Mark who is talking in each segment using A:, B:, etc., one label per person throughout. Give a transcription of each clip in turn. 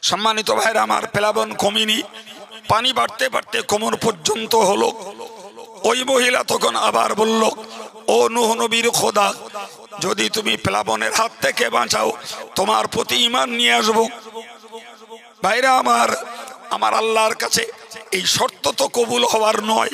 A: সম্মানিত ভাইরা আমার, প্লাবন কমেনি, পানি বাড়তে বাড়তে কোমর পর্যন্ত হলো। ওই মহিলা তখন আবার বলল, ও নূহ নবীর খোদা, যদি তুমি প্লাবনের হাত থেকে বাঁচাও তোমার প্রতি ঈমান নিয়ে আসবো। ভাইরা আমার, আমার আল্লাহর কাছে এই শর্ত তো কবুল হওয়ার নয়।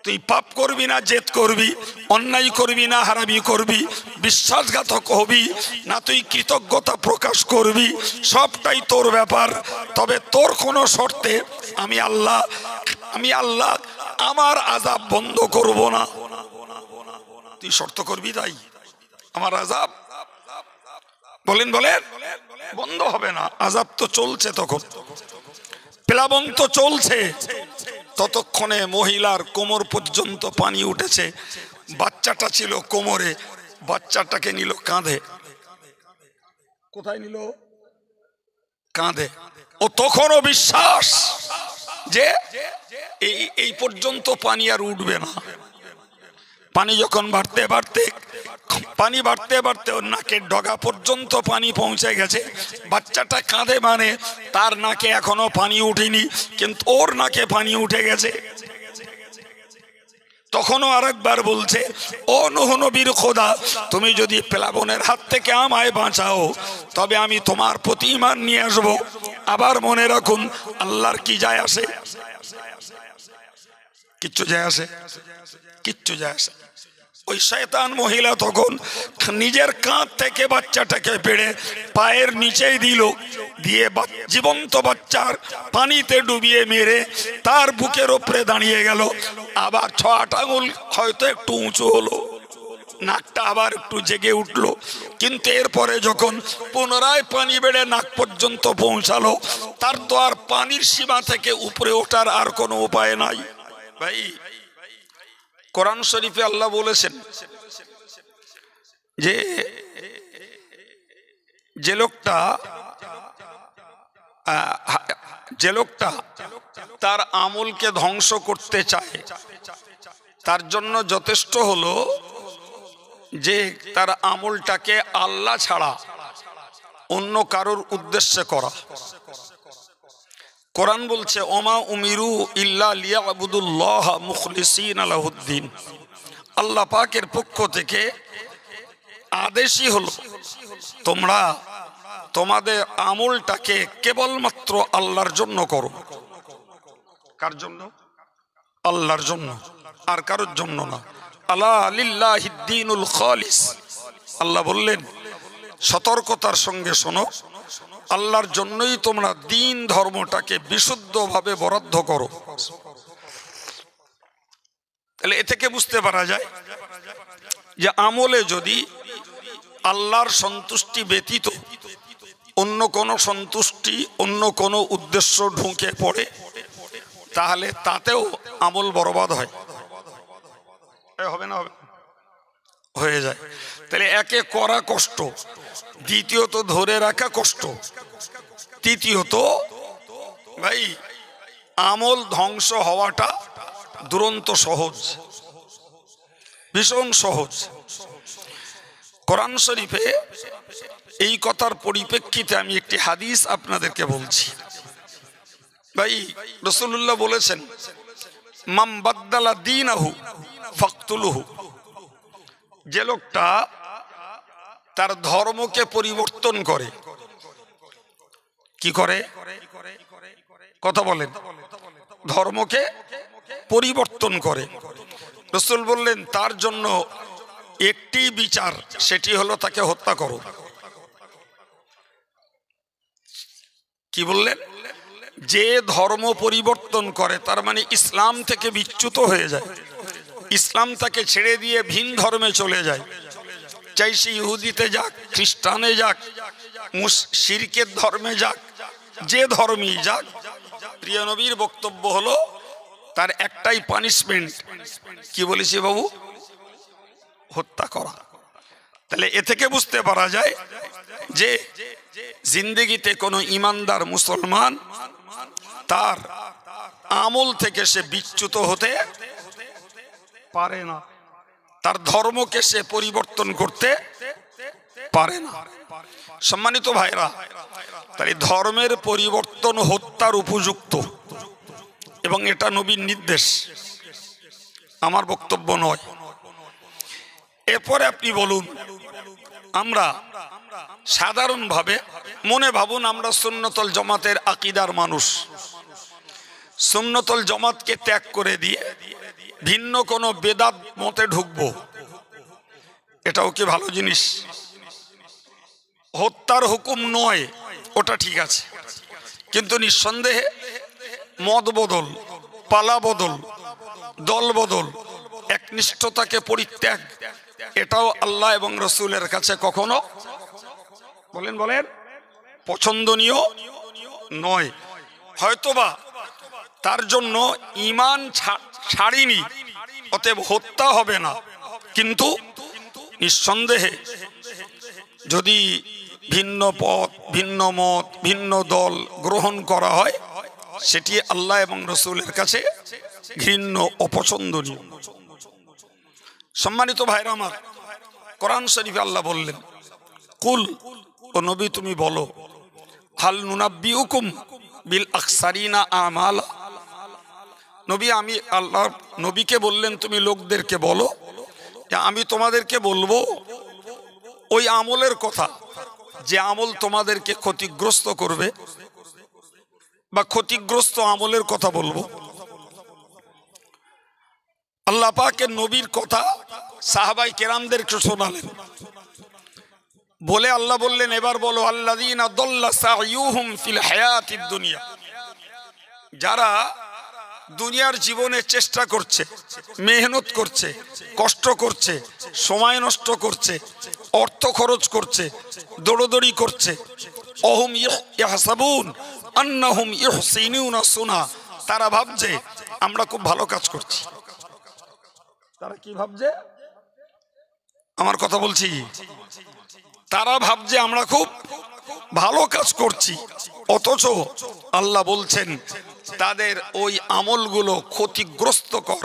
A: তুই পাপ করবি না জেদ করবি, অন্যায় করবি না হারামি করবি, বিশ্বাসঘাতক হবি না তুই কৃতজ্ঞতা প্রকাশ করবি, সবটাই তোর ব্যাপার। তবে তোর কোনো শর্তে আমি আল্লাহ আমার আযাব বন্ধ করব না। তুই শর্ত করবি তাই আমার আযাব বলেন বন্ধ হবে না। আযাব তো চলছে, তখন প্লাবন তো চলছে। ততক্ষণে মহিলার কোমর পর্যন্ত পানি উঠেছে, বাচ্চাটা ছিল কোমরে, বাচ্চাটাকে নিল কাঁধে। কোথায় নিল? কাঁধে। ও তখনও বিশ্বাস যে এই পর্যন্ত পানি আর উঠবে না। পানি যখন বাড়তে বাড়তে ওর নাকের ডগা পর্যন্ত পানি পৌঁছে গেছে। বাচ্চাটা কাঁধে, মানে তার নাকে এখনো পানি উঠেনি, কিন্তু ওর নাকে পানি উঠে গেছে। তখনও আরেকবার বলছে, ও নূহ নবীর খোদা, তুমি যদি প্লাবনের হাত থেকে আমায় বাঁচাও তবে আমি তোমার প্রতি ঈমান নিয়ে আসবো। আবার মনে রাখুন, আল্লাহর কি যায় আসে? কিচ্ছু যায় আসে? কিচ্ছু যায় আসে। ওই শয়তান মহিলা তখন নিজের কাঁধ থেকে বাচ্চাটাকে পেড়ে পায়ের নিচেই দিল, দিয়ে জীবন্ত বাচ্চার পানিতে ডুবিয়ে মেরে তার বুকের ওপরে দাঁড়িয়ে গেল। আবার 6-8 আঙুল হয়তো একটু উঁচু হলো, নাকটা আবার একটু জেগে উঠলো। কিন্তু এরপরে যখন পুনরায় পানি বেড়ে নাক পর্যন্ত পৌঁছালো, তার তো আর পানির সীমা থেকে উপরে ওঠার আর কোনো উপায় নাই। ভাই, কোরআন শরীফে আল্লাহ বলেছেন যে লোকটা তার আমলকে ধ্বংস করতে চায়, তার জন্য যথেষ্ট হলো যে তার আমলটাকে আল্লাহ ছাড়া অন্য কারোর উদ্দেশ্যে করা। কোরআন বলছে, ওমা উমিরু ইল্লা লিয়াবুদুল্লাহ মুখলিসিনা লাহুদ্দিন। আল্লাহ পাকের পক্ষ থেকে আদেশই হলো তোমরা তোমাদের আমলটাকে কেবলমাত্র আল্লাহর জন্য করো। কার জন্য? আল্লাহর জন্য, আর কারোর জন্য না। আলা লিল্লাহিদ দীনুল খালিস। আল্লাহ বললেন, সতর্কতার সঙ্গে শোনো, আল্লাহর জন্যই তোমরা দিন ধর্মটাকে বিশুদ্ধভাবে বরাদ্দ করো। তাহলে এ থেকে বুঝতে পারা যায় যে আমলে যদি আল্লাহর সন্তুষ্টি ব্যতীত অন্য কোনো সন্তুষ্টি, অন্য কোনো উদ্দেশ্য ঢুকে পড়ে, তাহলে তাতেও আমল বরবাদ হয়। হবে না? হবে, হয়ে যায়। তাহলে একে করা কষ্ট, দ্বিতীয়ত ধরে রাখা কষ্ট, তৃতীয়ত ভাই আমল ধ্বংস হওয়াটা দুরন্ত সহজ, ভীষণ সহজ। কোরআন শরীফে এই কথার পরিপ্রেক্ষিতে আমি একটি হাদিস আপনাদেরকে বলছি। ভাই, রাসূলুল্লাহ বলেছেন, মাম বাদদালা দীনাহু ফাকতুলুহু। যে লোকটা তার ধর্মকে পরিবর্তন করে, কি করে? কথা বলেন, ধর্মকে পরিবর্তন করে। রাসূল বললেন, তার জন্য একটি বিচার, সেটি হলো তাকে হত্যা করো। কি বললেন? যে ধর্ম পরিবর্তন করে, তার মানে ইসলাম থেকে বিচ্যুত হয়ে যায়, ইসলাম তাকে ছেড়ে দিয়ে ভিন ধর্মে চলে যায়, চাই সে ইহুদিতে যাক, খ্রিস্টানে যাক, শিরকের ধর্মে যাক, যে ধর্মেই যাক, প্রিয় নবীর বক্তব্য হলো তার একটাই পানিশমেন্ট। কি বলেছি বাবু? হত্যা করা। তাহলে এ থেকে বুঝতে পারা যায় যে জিন্দেগিতে কোনো ইমানদার মুসলমান তার আমল থেকে সে বিচ্যুত হতে পারে না, তার ধর্মকে সে পরিবর্তন করতে পারে না। সম্মানিত ভাইরা, তাই ধর্মের পরিবর্তন হত্যার উপযুক্ত এবং এটা নবীর নির্দেশ, আমার বক্তব্য নয়। এরপরে আপনি বলুন, আমরা সাধারণভাবে মনে ভাবুন আমরা সুন্নতুল জামাতের আকীদার মানুষ, সুন্নতুল জামাতকে ত্যাগ করে দিয়ে ভিন্ন কোনো বেদাত মতে ঢুকবো, এটাও কি ভালো জিনিস? হত্যার হুকুম নয়, ওটা ঠিক আছে, কিন্তু নিঃসন্দেহে মত বদল, পালা বদল, দল বদল, একনিষ্ঠতাকে পরিত্যাগ, এটাও আল্লাহ এবং রসুলের কাছে কখনো বলেন পছন্দনীয় নয়। হয়তোবা তার জন্য ঈমান ছাড়িনি, অতএব হত্যা হবে না, কিন্তু নিঃসন্দেহে যদি ভিন্ন পথ, ভিন্ন মত, ভিন্ন দল গ্রহণ করা হয়, সেটি আল্লাহ এবং রসুলের কাছে ঘৃণ্য, অপছন্দনীয়। সম্মানিত ভাইরা আমার, কোরআন শরীফে আল্লাহ বললেন, কুল, ও নবী তুমি বলো, হাল নুনাব্বিউকুম বিল আখসারিনা আমালা। নবী, আমি আল্লাহ নবীকে বললেন তুমি লোকদেরকে বলো যে আমি তোমাদেরকে বলবো ওই আমলের কথা যে আমল তোমাদেরকে ক্ষতিগ্রস্ত করবে, বা ক্ষতিগ্রস্ত আমলের কথা বলবো। আল্লাহ পাকের নবীর কথা সাহাবাই কেরামদেরকে শোনালেন, বলে আল্লাহ বললেন এবার বলো, আল্লাযীনা দাল্লা সাইয়ুহুম ফিল হায়াতিদ দুনিয়া, যারা দুনিয়ার জীবনে চেষ্টা করছে, মেহনত করছে, কষ্ট করছে, সময় নষ্ট করছে, অর্থ খরচ করছে, দৌড়দৌড়ি করছে, অহুম ইয়াহসাবুন আন্নাহুম ইউহসিনুনা সুনা, তারা ভাবছে আমরা খুব ভালো কাজ করছি। তারা কি ভাবছে? আমার কথা বলছি, তারা ভাবছে আমরা খুব ভালো কাজ করছি, অথচ আল্লাহ বলছেন তাদের ওই আমলগুলো ক্ষতিগ্রস্ত কর,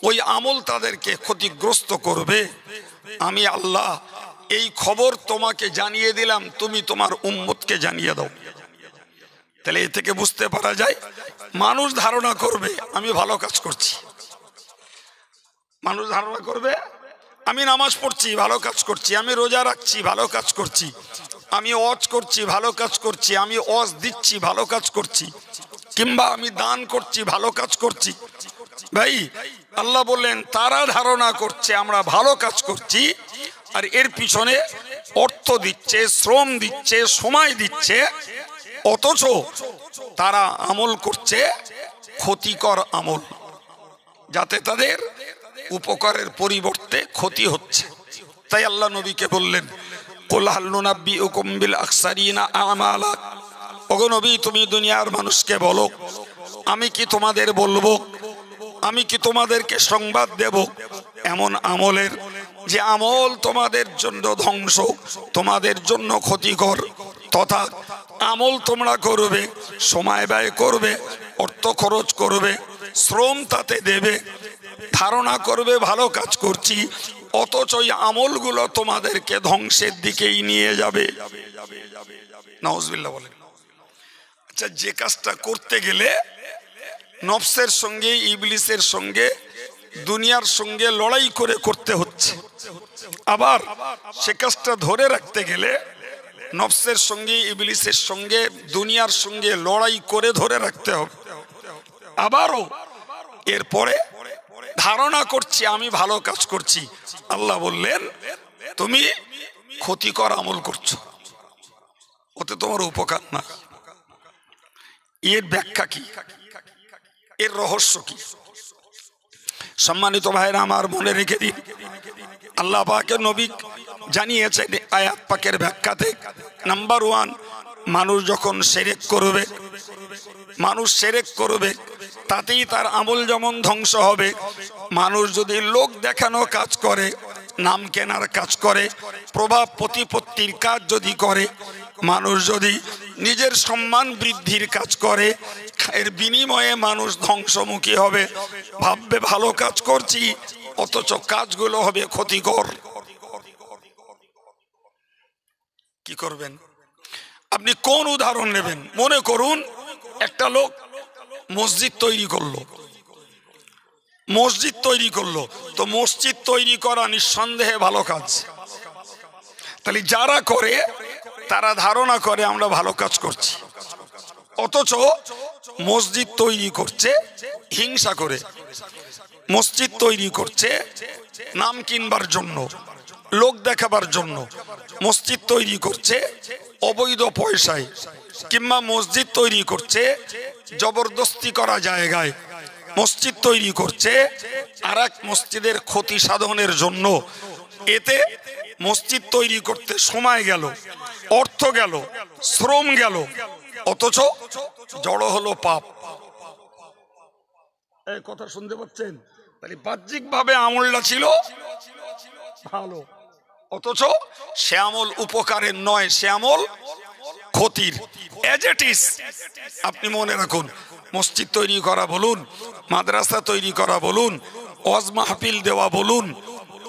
A: ওই আমল তাদেরকে ক্ষতিগ্রস্ত করবে। আমি আল্লাহ এই খবর তোমাকে জানিয়ে দিলাম, তুমি তোমার উম্মতকে জানিয়ে দাও। তাহলে এ থেকে বুঝতে পারা যায় মানুষ ধারণা করবে আমি ভালো কাজ করছি, মানুষ ধারণা করবে আমি নামাজ পড়ছি, ভালো কাজ করছি, আমি রোজা রাখছি, ভালো কাজ করছি, আমি ওয়াজ করছি, ভালো কাজ করছি, আমি ওয়াজ দিচ্ছি, ভালো কাজ করছি, কিংবা আমি দান করছি, ভালো কাজ করছি। ভাই আল্লাহ বললেন তারা ধারণা করছে আমরা ভালো কাজ করছি, আর এর পিছনে অর্থ দিচ্ছে, শ্রম দিচ্ছে, সময় দিচ্ছে, অথচ তারা আমল করছে ক্ষতিকর আমল, যাতে তাদের উপকারের পরিবর্তে ক্ষতি হচ্ছে। তাই আল্লাহ নবীকে বললেন, কুল হাল নুনাব্বিউকুম বিল আখসারিনা আমালা, ওগো নবী তুমি দুনিয়ার মানুষকে বলো আমি কি তোমাদের বলবো, আমি কি তোমাদেরকে সংবাদ দেব এমন আমলের যে আমল তোমাদের জন্য ধ্বংস, তোমাদের জন্য ক্ষতিকর, তথা আমল তোমরা করবে, সময় ব্যয় করবে, অর্থ খরচ করবে, শ্রম তাতে দেবে, ধারণা করবে ভালো কাজ করছি, অথচ এই আমলগুলো তোমাদেরকে ধ্বংসের দিকেই নিয়ে যাবে। নাউজুবিল্লাহ বলেন। আচ্ছা, যে কাজটা করতে গেলে নফসের সঙ্গে, ইবলিসের সঙ্গে, দুনিয়ার সঙ্গে লড়াই করে করতে হচ্ছে, আবার সে কাজটা ধরে রাখতে গেলে নফসের সঙ্গে, ইবলিসের সঙ্গে, দুনিয়ার সঙ্গে লড়াই করে ধরে রাখতে হবে। আবারও এরপরে ধারণা করছি আমি ভালো কাজ করছি, আল্লাহ বললেন তুমি ক্ষতিকর আমল করছো, ওতে তোমার উপকার না। এর ব্যাখ্যা কি, এর রহস্য কি? সম্মানিত ভাইরা আমার, মনে রেখে দিন, আল্লাহ পাকের নবী জানিয়েছেন আয়াত পাকের ব্যাখ্যাতে, নাম্বার 1, মানুষ যখন শিরক করবে, মানুষ শিরক করবে তাতেই তার আমল যেমন ধ্বংস হবে। মানুষ যদি লোক দেখানো কাজ করে, নাম কেনার কাজ করে, প্রভাব প্রতিপত্তির কাজ যদি করে, মানুষ যদি নিজের সম্মান বৃদ্ধির কাজ করে, এর বিনিময়ে মানুষ ধ্বংসমুখী হবে। ভাববে ভালো কাজ করছি, অথচ কাজগুলো হবে ক্ষতিকর। কি করবেন? আপনি কোন উদাহরণ নেবেন? মনে করুন একটা লোক মসজিদ তৈরি করলো, তো মসজিদ তৈরি করা নিঃসন্দেহে ভালো কাজ। তাহলে যারা করে তারা ধারণা করে আমরা ভালো কাজ করছি, অথচ মসজিদ তৈরি করছে হিংসা করে, মসজিদ তৈরি করছে নাম কিনবার জন্য, লোক দেখাবার জন্য, মসজিদ তৈরি করছে অবৈধ পয়সায়, কিংবা মসজিদ তৈরি করছে জবরদস্তি করা জায়গায়, মসজিদ তৈরি করছে আর এক মসজিদের ক্ষতি সাধনের জন্য। এতে মসজিদ তৈরি করতে সময় গেল, অর্থ গেল, শ্রম গেল, অথচ জড়ো হলো পাপ। এই কথা শুনতে পাচ্ছেন? তাহলে বাহ্যিক ভাবে আমলটা ছিল ভালো, অথচ সে আমল উপকারের নয়, সে আমল ক্ষতির। এজ ইট ইজ আপনি মনে রাখুন, মসজিদ তৈরি করা বলুন, মাদ্রাসা তৈরি করা বলুন, ওয়াজ মাহফিল দেওয়া বলুন,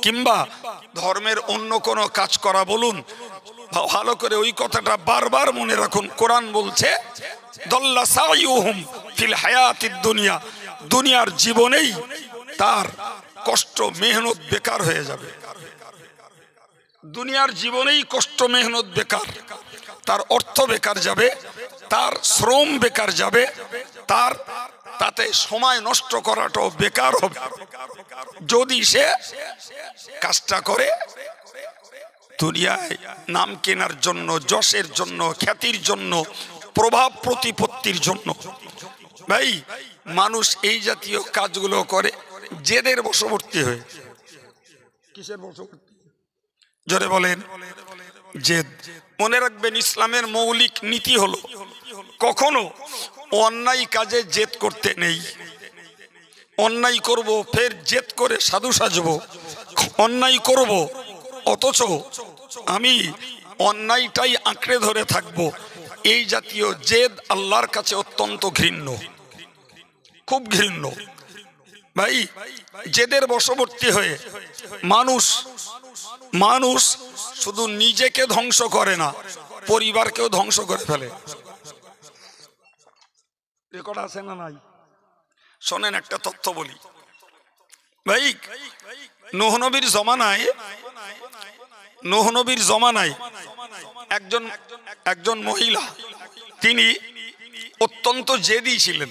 A: কিংবা ধর্মের অন্য কোনো কাজ করা বলুন, ভালো করে ওই কথাটা বারবার মনে রাখুন। কোরআন বলছে দল্লা সাইয়ুহুম ফিল হায়াতিদ দুনিয়া, দুনিয়ার জীবনেই তার কষ্ট মেহনত বেকার হয়ে যাবে, দুনিয়ার জীবনেই কষ্ট মেহনত বেকার, তার অর্থ বেকার যাবে, তার শ্রম বেকার যাবে, তার তাতে সময় নষ্ট করাটাও বেকার হবে যদি সে কাজটা করে দুনিয়ায় নাম কেনার জন্য, যশের জন্য, খ্যাতির জন্য, প্রভাব প্রতিপত্তির জন্য। ভাই, মানুষ এই জাতীয় কাজগুলো করে জেদের বশবর্তী হয়ে। কিসের বশবর্তী? জোরে বলেন। জেদ। মনে রাখবেন, ইসলামের মৌলিক নীতি হলো কখনো অন্যায় কাজে জেদ করতে নেই। অন্যায় করব ফের জেদ করে সাধু সাজবো, অন্যায় করব অথচ আমি অন্যায়টাই আঁকড়ে ধরে থাকবো, এই জাতীয় জেদ আল্লাহর কাছে অত্যন্ত ঘৃণ্য, খুব ঘৃণ্য। ভাই, জেদের বশবর্তী হয়ে মানুষ শুধু নিজেকে ধ্বংস করে না, পরিবারকেও ধ্বংস করে ফেলে। রেকর্ড আছে না নাই? শোনেন, একটা তথ্য বলি ভাই। নূহ নবীর জমানায় একজন মহিলা, তিনি অত্যন্ত জেদি ছিলেন,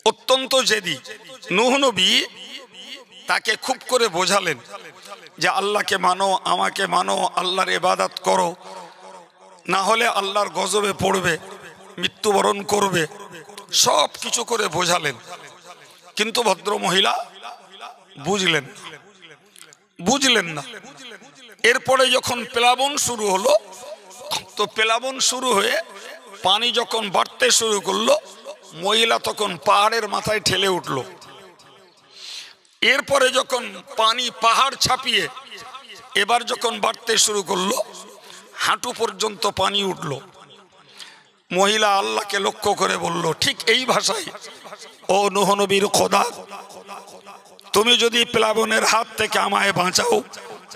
A: অত্যন্ত জেদি। নূহ নবী তাকে খুব করে বোঝালেন যে আল্লাহকে মানো, আমাকে মানো, আল্লাহর ইবাদত করো, না হলে আল্লাহর গজবে পড়বে, মৃত্যুবরণ করবে, সব কিছু করে বোঝালেন। কিন্তু ভদ্র মহিলা বুঝলেন না। এরপরে যখন প্লাবন শুরু হলো, তো প্লাবন শুরু হয়ে পানি যখন বাড়তে শুরু করলো, মহিলা তখন পাহাড়ের মাথায় ঠেলে উঠলো। এরপরে যখন পানি পাহাড় ছাপিয়ে এবার যখন বাড়তে শুরু করলো, হাঁটু পর্যন্ত পানি উঠলো। মহিলা আল্লাহকে লক্ষ্য করে বলল ঠিক এই ভাষায়, ও নূহ নবীর খোদা, তুমি যদি প্লাবনের হাত থেকে আমায় বাঁচাও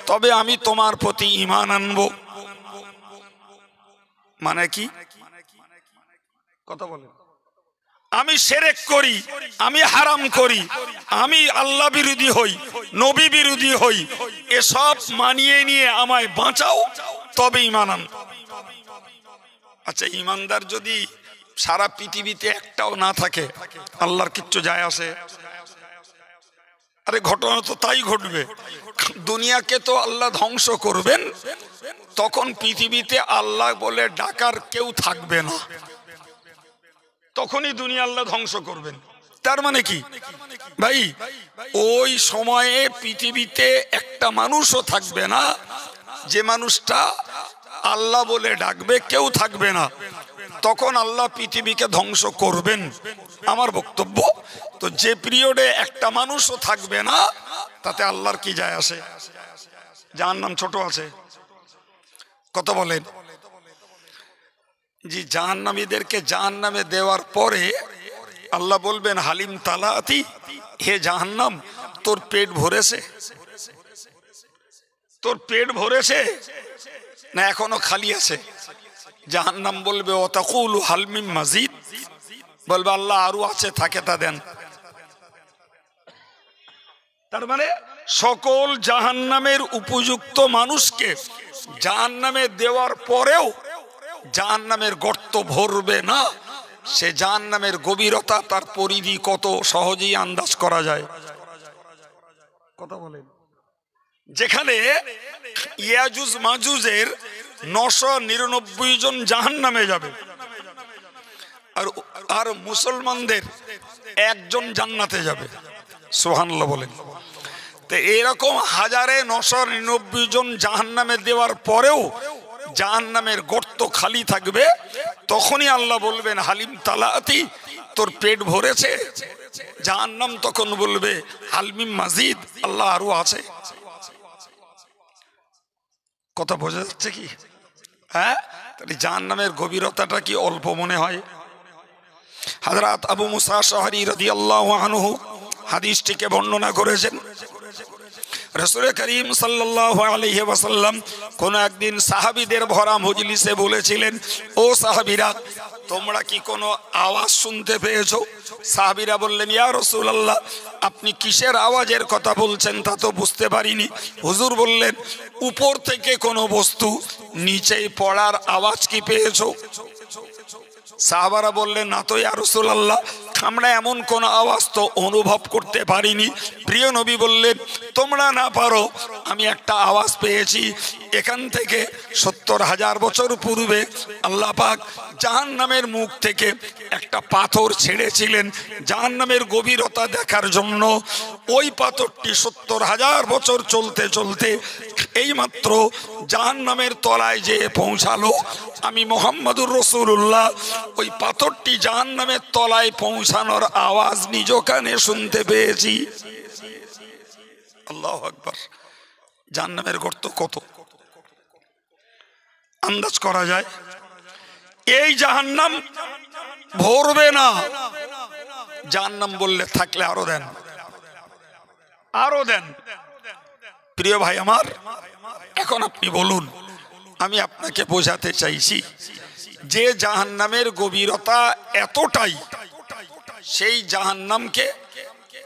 A: তবে আমি তোমার প্রতি ঈমান আনব। মানে কি? কথা বলেন। আমি শিরক করি, আমি হারাম করি, আমি আল্লাহ বিরোধী হই, নবী বিরোধী হই, এসব মানিয়ে নিয়ে আমায় বাঁচাও তবে ঈমান আনব। আচ্ছা, ঈমানদার যদি সারা পৃথিবীতে একটাও না থাকে, আল্লাহর কিচ্ছু যায় আসে? আরে ঘটনা তো তাই ঘটবে। দুনিয়াকে তো আল্লাহ ধ্বংস করবেন, তখন পৃথিবীতে আল্লাহ বলে ডাকার কেউ থাকবে না, তখনই দুনিয়া আল্লাহ ধ্বংস করবেন। তার মানে কি ভাই, ওই সময়ে পৃথিবীতে একটা মানুষও থাকবে না, যে মানুষটা আল্লাহ বলে ডাকবে কেউ থাকবে না, তখন আল্লাহ পৃথিবীকে ধ্বংস করবেন। আমার বক্তব্য, তো যে পিরিয়ডে একটা মানুষও থাকবে না তাতে আল্লাহর কি যায় আসে? জাহান্নাম ছোট আছে? কথা বলেন। জি, জাহান্নামীদেরকে জাহান্নামে দেওয়ার পরে আল্লাহ বলবেন হালিম তালাতি, হে জাহান্নাম, তোর পেট ভরেছে? তোর পেট ভরেছে না এখনো খালি আছে? জাহান্নাম বলবে ও তাকুলু হাল মিন মাজিদ, বলবে আল্লাহ আরো আছে, থাকে তা দেন। তার মানে সকল জাহান্নামের উপযুক্ত মানুষকে জাহান্নামে দেওয়ার পরেও জাহান্নামের গর্ত ভরবে না। সে জাহান্নামের গভীরতা, তার পরিধি কত সহজেই আন্দাজ করা যায়। কথা বলেন, যেখানে ইয়াজুজ মাজুজের 999 জন জাহান্নামে যাবে, আর মুসলমানদের একজন জান্নাতে যাবে। সুবহানাল্লাহ বলেন। তো এরকম 1999 জন জাহান্নামে দেওয়ার পরেও জাহান্নামের গর্ত খালি থাকবে। তখনই আল্লাহ বলবেন হালিম তালাতি, তোর পেট ভরেছে? জাহান্নাম তখন বলবে হালমিম মাজিদ, আল্লাহ আরো আছে। কথা বোঝা যাচ্ছে কি? হ্যাঁ, তাহলে জাহান্নামের গভীরতাটা কি অল্প মনে হয়? হযরত আবু মুসা আশআরী রাদিয়াল্লাহু আনহু হাদিসটিকে বর্ণনা করেছেন। রাসূল করিম সাল্লাল্লাহু আলাইহি ওয়াসাল্লাম কোন একদিন সাহাবীদের ভরা মজলিসে বলেছিলেন, ও সাহাবীরা, তোমরা কি কোনো আওয়াজ শুনতে পেয়েছো? সাহাবীরা বললেন, ইয়া রাসূলুল্লাহ, আপনি কিসের আওয়াজের কথা বলছেন তা তো বুঝতে পারিনি। হুজুর বললেন, উপর থেকে কোনো বস্তু নিচে পড়ার আওয়াজ কি পেয়েছো? সাহাবারা বললেন, না তো ইয়া রাসূলুল্লাহ, আমরা এমন কোন আওয়াজ তো অনুভব করতে পারিনি। প্রিয় নবী বললেন, তোমরা না পারো, আমি একটা আওয়াজ পেয়েছি। এখান থেকে 70,000 বছর পূর্বে আল্লাহ পাক জাহান্নামের মুখ থেকে একটা পাথর ছেড়েছিলেন জাহান্নামের গভীরতা দেখার জন্য। ওই পাথরটি 70,000 বছর চলতে চলতে এইমাত্র জাহান্নামের তলায় যেয়ে পৌঁছালো। আমি মুহাম্মদুর রাসূলুল্লাহ ওই পাথরটি জাহান্নামের তলায় পৌঁছানোর আওয়াজ নিজ কানে শুনতে পেয়েছি। আল্লাহু আকবার। জাহান্নামের গর্ত কত আন্দাজ করা যায়? এই জাহান্নাম ভরবে না। জাহান্নাম বললে থাকলে আরো দেন, আরো দেন। প্রিয় ভাই আমার, এখন আপনি বলুন, আমি আপনাকে বোঝাতে চাইছি যে জাহান্নামের গভীরতা এতটাই, সেই জাহান্নামকে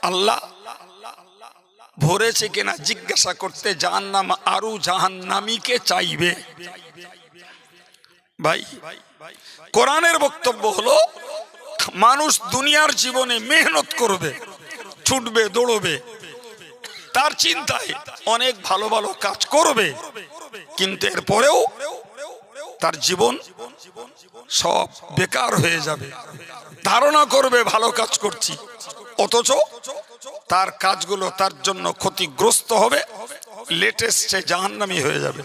A: আল্লাহ ভরেছে কিনা জিজ্ঞাসা করতে জাহান্নাম আরো জাহান্নামীকে চাইবে। ভাই, কোরআনের বক্তব্য হলো মানুষ দুনিয়ার জীবনে মেহনত করবে, ছুটবে, দৌড়বে, তার চিন্তায় অনেক ভালো ভালো কাজ করবে, কিন্তু এরপরেও তার জীবন সব বেকার হয়ে যাবে। ধারণা করবে ভালো কাজ করছি, অথচ তার কাজগুলো তার জন্য ক্ষতিগ্রস্ত হবে, লেটেস্ট জাহান্নামী হয়ে যাবে।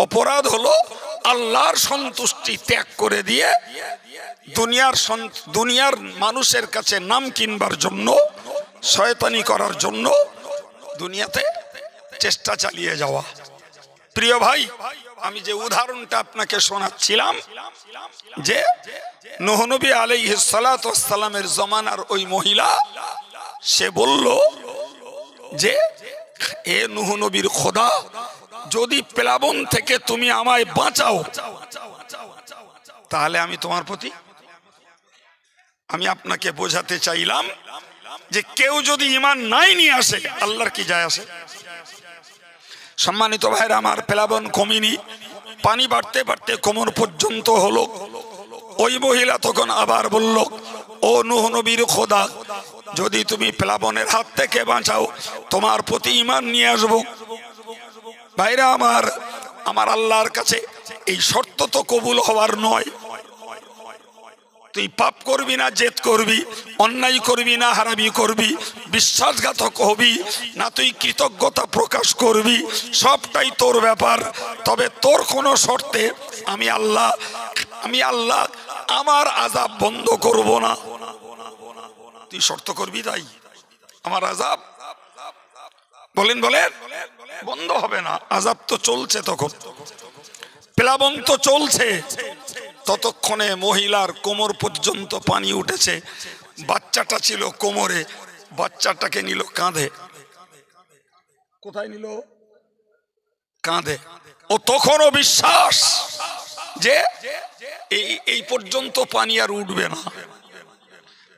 A: অপরাধ হলো আল্লাহর সন্তুষ্টি ত্যাগ করে দিয়ে দুনিয়ার মানুষের কাছে নাম কিনবার জন্য, শয়তানি করার জন্য দুনিয়াতে চেষ্টা চালিয়ে যাওয়া। প্রিয় ভাই, আমি যে উদাহরণটা আপনাকে শোনাচ্ছিলাম, যে নূহ নবী আলাইহিস সালাতু ওয়াস সালামের জমানার ওই মহিলা, সে বলল যে এ নূহ নবীর খোদা, যদি প্লাবন থেকে তুমি আমায় বাঁচাও, তাহলে আমি তোমার প্রতি। আমি আপনাকে বোঝাতে চাইলাম যে কেউ যদি ঈমান নাই নিয়ে আসে, আল্লাহর কি যায় আসে? সম্মানিত ভাইরা আমার, প্লাবন কমেনি, পানি বাড়তে বাড়তে কোমর পর্যন্ত হলো। ওই মহিলা তখন আবার বলল, ও নূহ নবীর খোদা, যদি তুমি প্লাবনের হাত থেকে বাঁচাও, তোমার প্রতি ঈমান নিয়ে আসবো। ভাইরা আমার, আমার আল্লাহর কাছে এই শর্ত তো কবুল হওয়ার নয়। তুই পাপ করবি না জেদ করবি, অন্যায় করবি না হারামি করবি, বিশ্বাসঘাতক হবি না তুই কৃতজ্ঞতা প্রকাশ করবি, সবটাই তোর ব্যাপার। তবে তোর কোনো শর্তে আমি আল্লাহ আমার আযাব বন্ধ করব না। তুই শর্ত করবি, তাই আমার আযাব বলেন বন্ধ হবে না। আযাব তো চলছে, তখন প্লাবন তো চলছে। ততক্ষণে মহিলার কোমর পর্যন্ত পানি উঠেছে, বাচ্চাটা ছিল কোমরে, বাচ্চাটাকে নিল কাঁধে। কোথায় নিল? কাঁদে। ও তখনও বিশ্বাস যে এই পর্যন্ত পানি আর উঠবে না।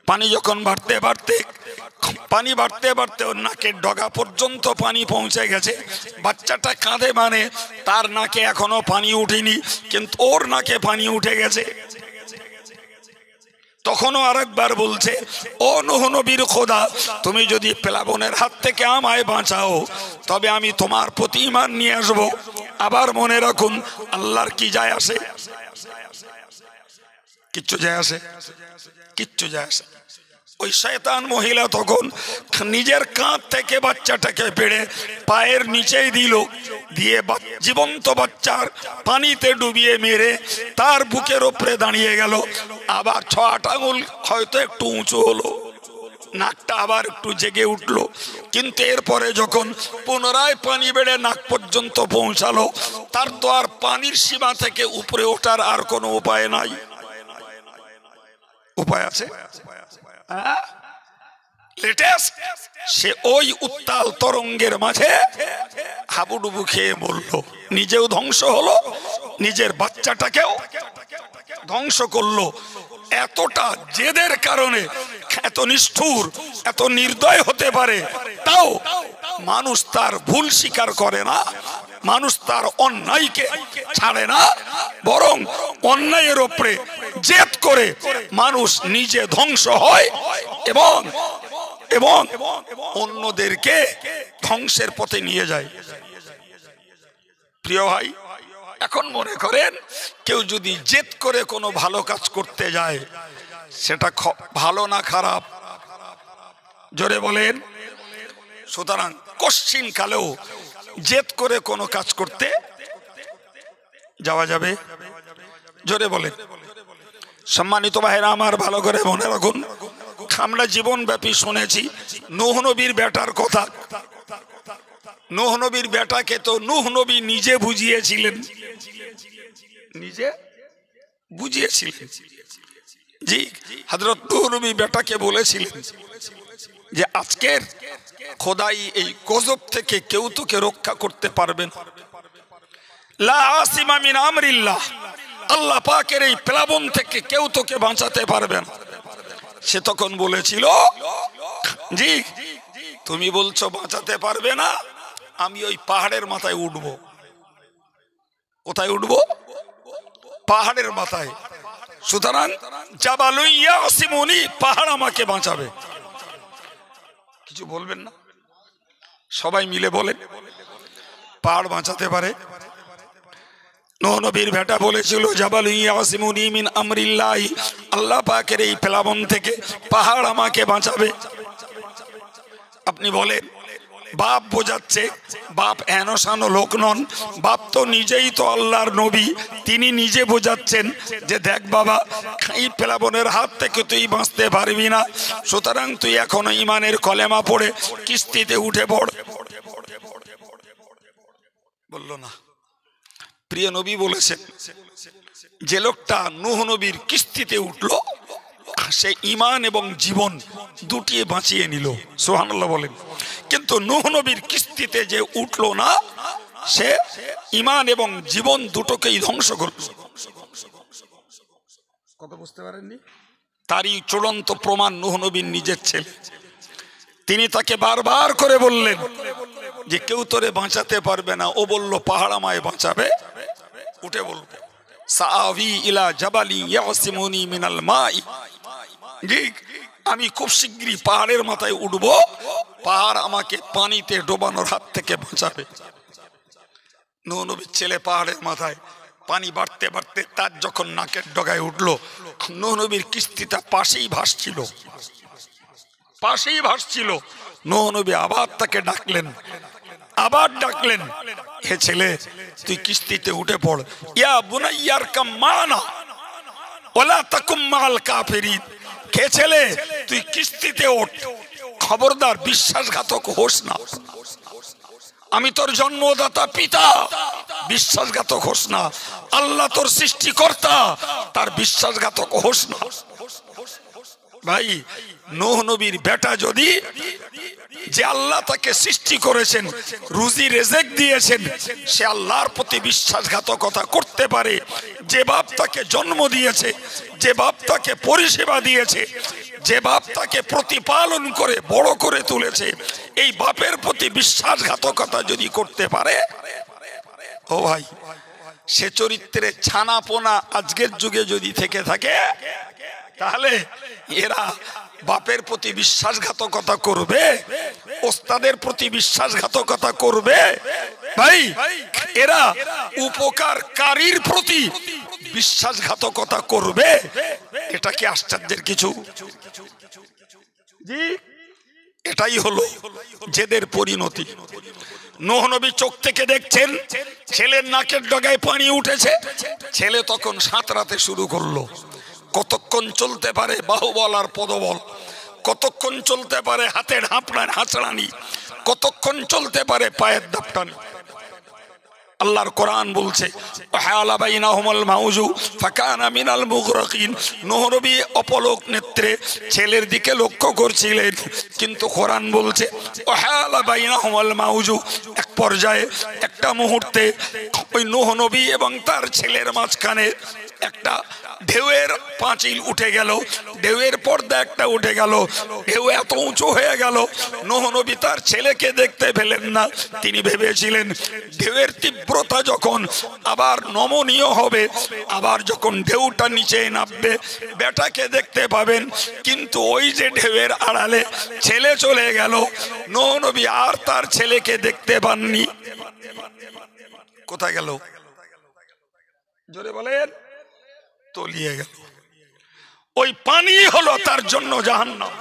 A: পানি যখন বাড়তে বাড়তে ওর নাকের ডগা পর্যন্ত পানি পৌঁছে গেছে। বাচ্চাটা কাঁদে মানে তার নাকে এখনো পানি উঠেনি, কিন্তু ওর নাকে পানি উঠে গেছে। তখনও আরেকবার বলছে, ও নূহ নবীর খোদা, তুমি যদি প্লাবনের হাত থেকে আমায় বাঁচাও তবে আমি তোমার প্রতি ঈমান নিয়ে আসবো। আবার মনে রাখুন, আল্লাহর কি যায় আসে? কিচ্ছু যায় আসে? কিচ্ছু যায় আসে। ওই শয়তান মহিলা তখন নিজের কাঁধ থেকে বাচ্চাটাকে পেড়ে পায়ের নিচেই দিল, দিয়ে জীবন্ত বাচ্চার পানিতে ডুবিয়ে মেরে তার বুকের ওপরে দাঁড়িয়ে গেল। আবার 6-8 আঙুল হয়তো একটু উঁচু হলো, নাকটা আবার একটু জেগে উঠলো, কিন্তু এরপরে যখন পুনরায় পানি বেড়ে নাক পর্যন্ত পৌঁছালো, তার তো আর পানির সীমা থেকে উপরে ওঠার আর কোনো উপায় নাই। উপায় আছে? সে ওই উত্তাল তরঙ্গের মাঝে হাবুডুবু খেয়ে মরল, নিজেও ধ্বংস হলো, নিজের বাচ্চাটাকেও ধ্বংস করলো। এতটা জেদের কারণে এত নিষ্ঠুর, এত নির্দয় হতে পারে, তাও মানুষ তার ভুল স্বীকার করে না, মানুষ তার অন্যায়কে ছাড়ে না, বরং অন্যায়ের উপরে জেদ করে মানুষ নিজে ধ্বংস হয় এবং এবং অন্যদেরকে ধ্বংসের পথে নিয়ে যায়। প্রিয় ভাই, এখন মনে করেন কেউ যদি জেদ করে কোনো ভালো কাজ করতে যায়, সেটা ভালো না খারাপ? জোরে বলেন। সুতরাং কশ্চিন কালেও জেদ করে কোনো কাজ করতে যাওয়া যাবে? জোরে বলেন। সম্মানিত ভাইরা আমার, ভালো করে মনে রাখুন, আমরা জীবনব্যাপী শুনেছি নূহ নবীর বেটার কথা। নূহ নবীর বেটাকে তো নূহ নবী নিজে বুঝিয়েছিলেন, নিজে বুঝিয়েছিলেন। জি, হযরত নূহ নবী বেটাকে বলেছিলেন যে আজকের খোদাই এই গজব থেকে কেউ তোকে রক্ষা করতে পারবে না। লা আসিমা মিন আমরিল্লাহ, আল্লাহ পাকের এই প্লাবন থেকে কেউ তোকে বাঁচাতে পারবে না। সে তখন বলেছিল, জি তুমি বলছো বাঁচাতে পারবে না, আমি ওই পাহাড়ের মাথায় উঠবো। কোথায় উঠবো? পাহাড়ের মাথায়। সুতরাং জাবালুন ইয়াসিমুনি, পাহাড় আমাকে বাঁচাবে। কিছু বলবেন না? সবাই মিলে বলেন, পাহাড় বাঁচাতে পারে? নূহ নবীর বেটা বলেছিল, জাবালুন ইয়াসিমুনি মিন আমরিল্লাহ, আল্লাহ পাকের এই প্লাবন থেকে পাহাড় আমাকে বাঁচাবে। আপনি বলেন, বাপ বোঝাচ্ছে, বাপ এনসানো লোক নন, বাপ তো নিজেই তো আল্লাহর নবী, তিনি নিজে বোঝাচ্ছেন যে দেখ বাবা, এই প্লাবনের হাত থেকে তুই বাঁচতে পারবি না, সুতরাং তুই এখনো ইমানের কলেমা পড়ে কিস্তিতে উঠে পড়। বলল না। প্রিয় নবী বলেছেন, যে লোকটা নূহ নবীর কিস্তিতে উঠলো, সে ঈমান এবং জীবন দুটি বাঁচিয়ে নিল। সুবহানাল্লাহ বলেন। কিন্তু নূহ নবীর কিস্তিতে যে উঠলো না, সে ঈমান এবং জীবন দুটোকেই ধ্বংস করল। কথা বুঝতে পারেননি? তারই চূড়ান্ত প্রমাণ নূহ নবীর নিজের ছেলে। তিনি তাকে বারবার করে বললেন যে কেউ তোরে বাঁচাতে পারবে না। ও বলল, পাহাড় আমায় বাঁচাবে। উঠে বলবে, সাআবি ইলা জাবালি ইয়াসিমুনি মিনাল মাই, জি আমি খুব শিগগিরই পাহাড়ের মাথায় উঠবো, পাহাড় আমাকে পানিতে ডোবানোর হাত থেকে বাঁচাবে। নূহ নবীর ছেলে পাহাড়ের মাথায়, পানি বাড়তে বাড়তে তার যখন নাকের ডগায় উঠলো, নূহ নবীর কিস্তিটা পাশেই ভাসছিল, পাশেই ভাসছিল। নূহ নবী আবার তাকে ডাকলেন, আবার ডাকলেন, হে ছেলে তুই কিস্তিতে উঠে পড়। ইয়া বুনাইয়ারকাম মানা ওয়ালা তাকুম মাল কাফিরিন, হে ছেলে তুই কিস্তিতে ওঠ, খবরদার বিশ্বাসঘাতক হোস না। আমি তোর জন্মদাতা পিতা, বিশ্বাসঘাতক হোস না। আল্লাহ তোর সৃষ্টিকর্তা, তার বিশ্বাসঘাতক হোস না। ভাই নূহ নবীর বেটা যদি, যে আল্লাহ তাকে সৃষ্টি করেছেন, রুজি রেজেক দিয়েছেন, সে আল্লাহর প্রতি বিশ্বাসঘাতকতা করতে পারে, যে বাপ তাকে জন্ম দিয়েছে, যে বাপ তাকে পরিষেবা দিয়েছে, যে বাপ তাকে প্রতিপালন করে বড় করে তুলেছে, এই বাপের প্রতি বিশ্বাসঘাতকতা যদি করতে পারে, ও ভাই সে চরিত্রে ছানাপোনা আজকের যুগে যদি থেকে থাকে, তাহলে এরা বাপের প্রতি বিশ্বাসঘাতকতা করবে, ওস্তাদের প্রতি বিশ্বাসঘাতকতা করবে, ভাই এরা উপকারকারীর প্রতি বিশ্বাসঘাতকতা করবে। এটা কি আশ্চর্যের কিছু? জি, এটাই হলো জেদের পরিণতি। নূহ নবী চোখ থেকে দেখছেন ছেলের নাকের ডগায় পানি উঠেছে, ছেলে তখন সাঁতরাতে শুরু করলো। কতক্ষণ চলতে পারে বাহুবল আর পদবল, কতক্ষণ চলতে পারে হাতের হাঁচড়ানি, কতক্ষণ চলতে পারে পায়ের দাপটানি। আল্লাহর কোরআন বলছে নূহ নবী অপলক নেত্রে ছেলের দিকে লক্ষ্য করছিলেন, কিন্তু কোরআন বলছে এক পর্যায়ে একটা মুহূর্তে ওই নূহ নবী এবং তার ছেলের মাঝখানে একটা ঢেউয়ের পাঁচিল উঠে গেল, ঢেউয়ের পর্দা একটা উঠে গেল, ঢেউ এত উঁচু হয়ে গেল নূহ নবী তার ছেলেকে দেখতে পেলেন না। তিনি ভেবেছিলেন ঢেউয়ের তীব্রতা যখন আবার নমনীয় হবে, আবার যখন ঢেউটা নিচে নামবে বেটাকে দেখতে পাবেন, কিন্তু ওই যে ঢেউয়ের আড়ালে ছেলে চলে গেল, নূহ নবী আর তার ছেলেকে দেখতে পাননি। কোথায় গেল? জোরে বলেন। তলিয়ে গেল। ওই পানি হলো তার জন্য জাহান্নাম।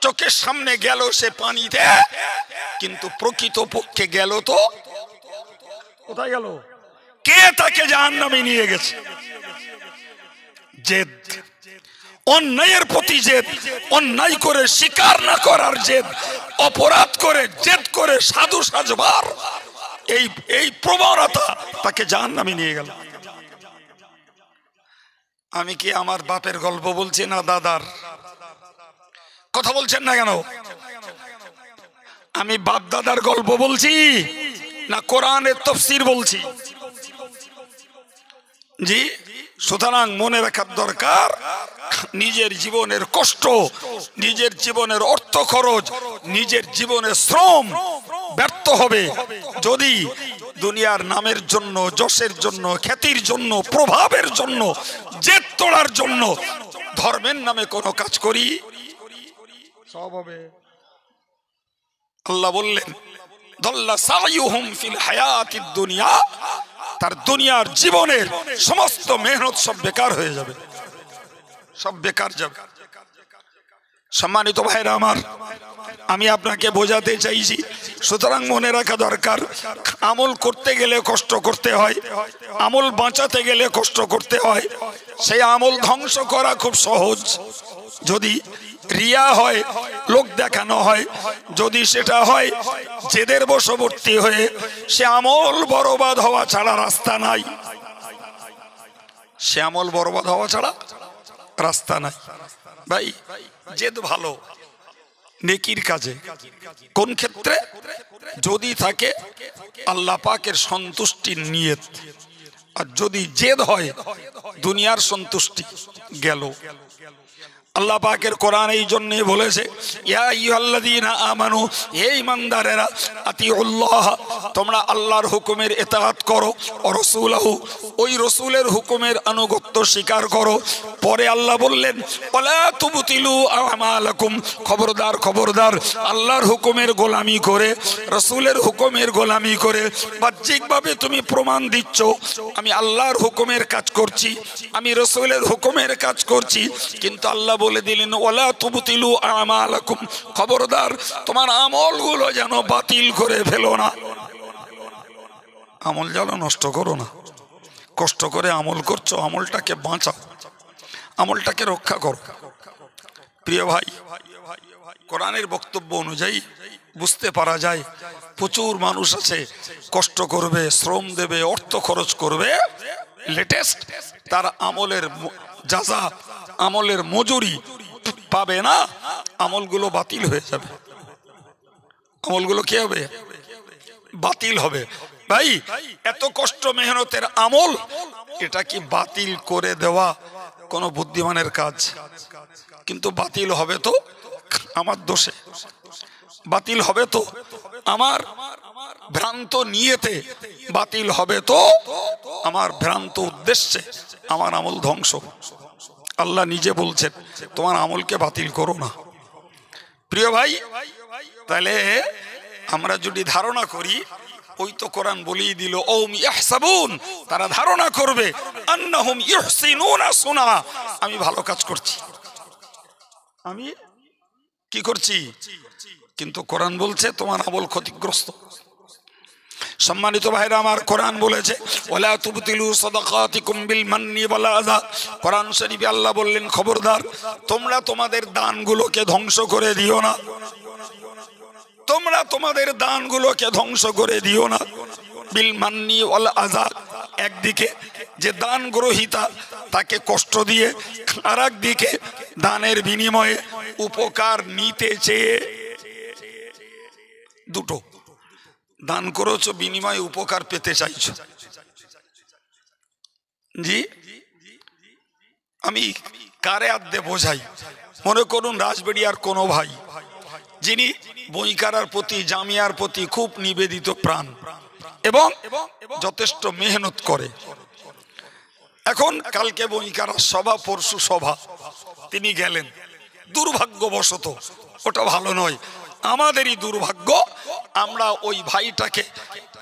A: চোখের সামনে গেল সে পানিতে, কিন্তু প্রকৃত পক্ষে গেল তো কোথায় গেল? কে তাকে জাহান্নামে নিয়ে গেছে? জেদ, অন্যায়ের প্রতি জেদ, অন্যায় করে স্বীকার না করার জেদ, অপরাধ করে জেদ করে সাধু সাজবার এই প্রবণতা তাকে জাহান্নামে নিয়ে গেল। আমি কি আমার বাপের গল্প বলছি না দাদার? কথা বলছেন না কেন? আমি বাপ দাদার গল্প বলছি না কোরআনের তাফসীর বলছি? জি, সুতরাং মনে রাখার দরকার, নিজের জীবনের কষ্ট, নিজের জীবনের অর্থ খরচ, নিজের জীবনের শ্রম ব্যর্থ হবে যদি দুনিয়ার নামের জন্য, যশের জন্য, খ্যাতির জন্য, প্রভাবের জন্য, জেদ তোলার জন্য ধর্মের নামে কোনো কাজ করি। সব হবে। আল্লাহ বললেন দল্লা সাইয়ুহুম ফিল হায়াতিদ দুনিয়া, তার দুনিয়ার জীবনের সমস্ত মেহনত সব বেকার হয়ে যাবে, সব বেকার যাবে। সম্মানিত ভাইরা আমার, আমি আপনাকে বোঝাতে চাইছি, সুতরাং মনে রাখা দরকার, আমল করতে গেলে কষ্ট করতে হয়, আমল বাঁচাতে গেলে কষ্ট করতে হয়। সেই আমল ধ্বংস করা খুব সহজ, যদি রিয়া হয়, লোক দেখানো হয়, যদি সেটা হয় জেদের বশবর্তী হয়ে, সে আমল বরবাদ হওয়া ছাড়া রাস্তা নাই। সে আমল বরবাদ হওয়া ছাড়া রাস্তা নাই। ভাই জেদ ভালো নেকির কাজে, কোন ক্ষেত্রে? যদি থাকে আল্লাহ পাকের সন্তুষ্টির নিয়ত, আর যদি জেদ হয় দুনিয়ার সন্তুষ্টি গেল। আল্লাহ পাকের কোরআন এই জন্য বলেছে, ইয়া আইয়ুহাল্লাযীনা আমানু, হে ঈমানদারেরা, আতিউল্লাহ, তোমরা আল্লাহর হুকুমের ইতাআত করো, ও রাসূলহু, ওই রাসূলের হুকুমের আনুগত্য স্বীকার করো। পরে আল্লাহ বললেন ওয়ালা তুবতিলু আমালাকুম, খবরদার খবরদার, আল্লাহর হুকুমের গোলামি করে, রাসূলের হুকুমের গোলামি করে বাহ্যিকভাবে তুমি প্রমাণ দিচ্ছ আমি আল্লাহর হুকুমের কাজ করছি, আমি রাসূলের হুকুমের কাজ করছি, কিন্তু আল্লাহ বলে দিলেন ওয়ালা তুবতিলু আমালাকুম, খবরদার তোমার আমলগুলো যেন বাতিল করে ফেলো না, আমল যেন নষ্ট করো না। কষ্ট করে আমল করছো, আমলটাকে বাঁচাও, আমলটাকে রক্ষা করো। প্রিয় ভাই, কোরআনের বক্তব্য অনুযায়ী বুঝতে পারা যায় প্রচুর মানুষ আছে কষ্ট করবে, শ্রম দেবে, অর্থ খরচ করবে, লেটেস্ট তার আমলের যাজা, আমলের মজুরি পাবে না, আমলগুলো বাতিল হয়ে যাবে। আমলগুলো কি হবে? বাতিল হবে। ভাই, এত কষ্ট মেহনতের আমল, এটা কি বাতিল করে দেওয়া কোনো বুদ্ধিমানের কাজ? কিন্তু বাতিল হবে তো আমার দোষে, বাতিল হবে তো আমার ভ্রান্ত নিয়তে, বাতিল হবে তো আমার ভ্রান্ত উদ্দেশ্যে, আমার আমল ধ্বংস। আল্লাহ নিজে বলছেন তোমার আমলকে বাতিল করো না। প্রিয় ভাই, তাহলে আমরা যদি ধারণা করি, ওই তো কোরআন বলেই দিল, ওম ইয়াহসাবুন, তারা ধারণা করবে, আন্নাহুম ইউহসিনুনা সুনা, আমি ভালো কাজ করছি, আমি কি করছি। কিন্তু কোরআন বলছে তোমার আমল ক্ষতিগ্রস্ত। সম্মানিত ভাইরা আমার, কোরআন বলেছে ওয়ালা তুবতিলু সাদাকাতিকুম বিল মান্নি ওয়াল আযা। কোরআন শরীফে আল্লাহ বললেন, খবরদার তোমরা তোমাদের দানগুলোকে ধ্বংস করে দিও না, তোমরা তোমাদের দানগুলোকে ধ্বংস করে দিও না। বিল মান্নি ওয়াল আযা, একদিকে যে দান গ্রহীতা তাকে কষ্ট দিয়ে, আর একদিকে দানের বিনিময়ে উপকার নিতে চেয়ে। দুটো, দান করেছো বিনিময়ে উপকার পেতে চাইছো। জি, আমি কারে আদ্যে বোঝাই, মনে করুন রাজবাড়িয়ার কোনো ভাই যিনি বইকারার প্রতি, জামিয়ার প্রতি খুব নিবেদিত প্রাণ এবং যথেষ্ট মেহনত করে। এখন কালকে বইকারার সভা, পরশু সভা, তিনি গেলেন, দুর্ভাগ্যবশত, ওটা ভালো নয়, আমাদেরই দুর্ভাগ্য, আমরা ওই ভাইটাকে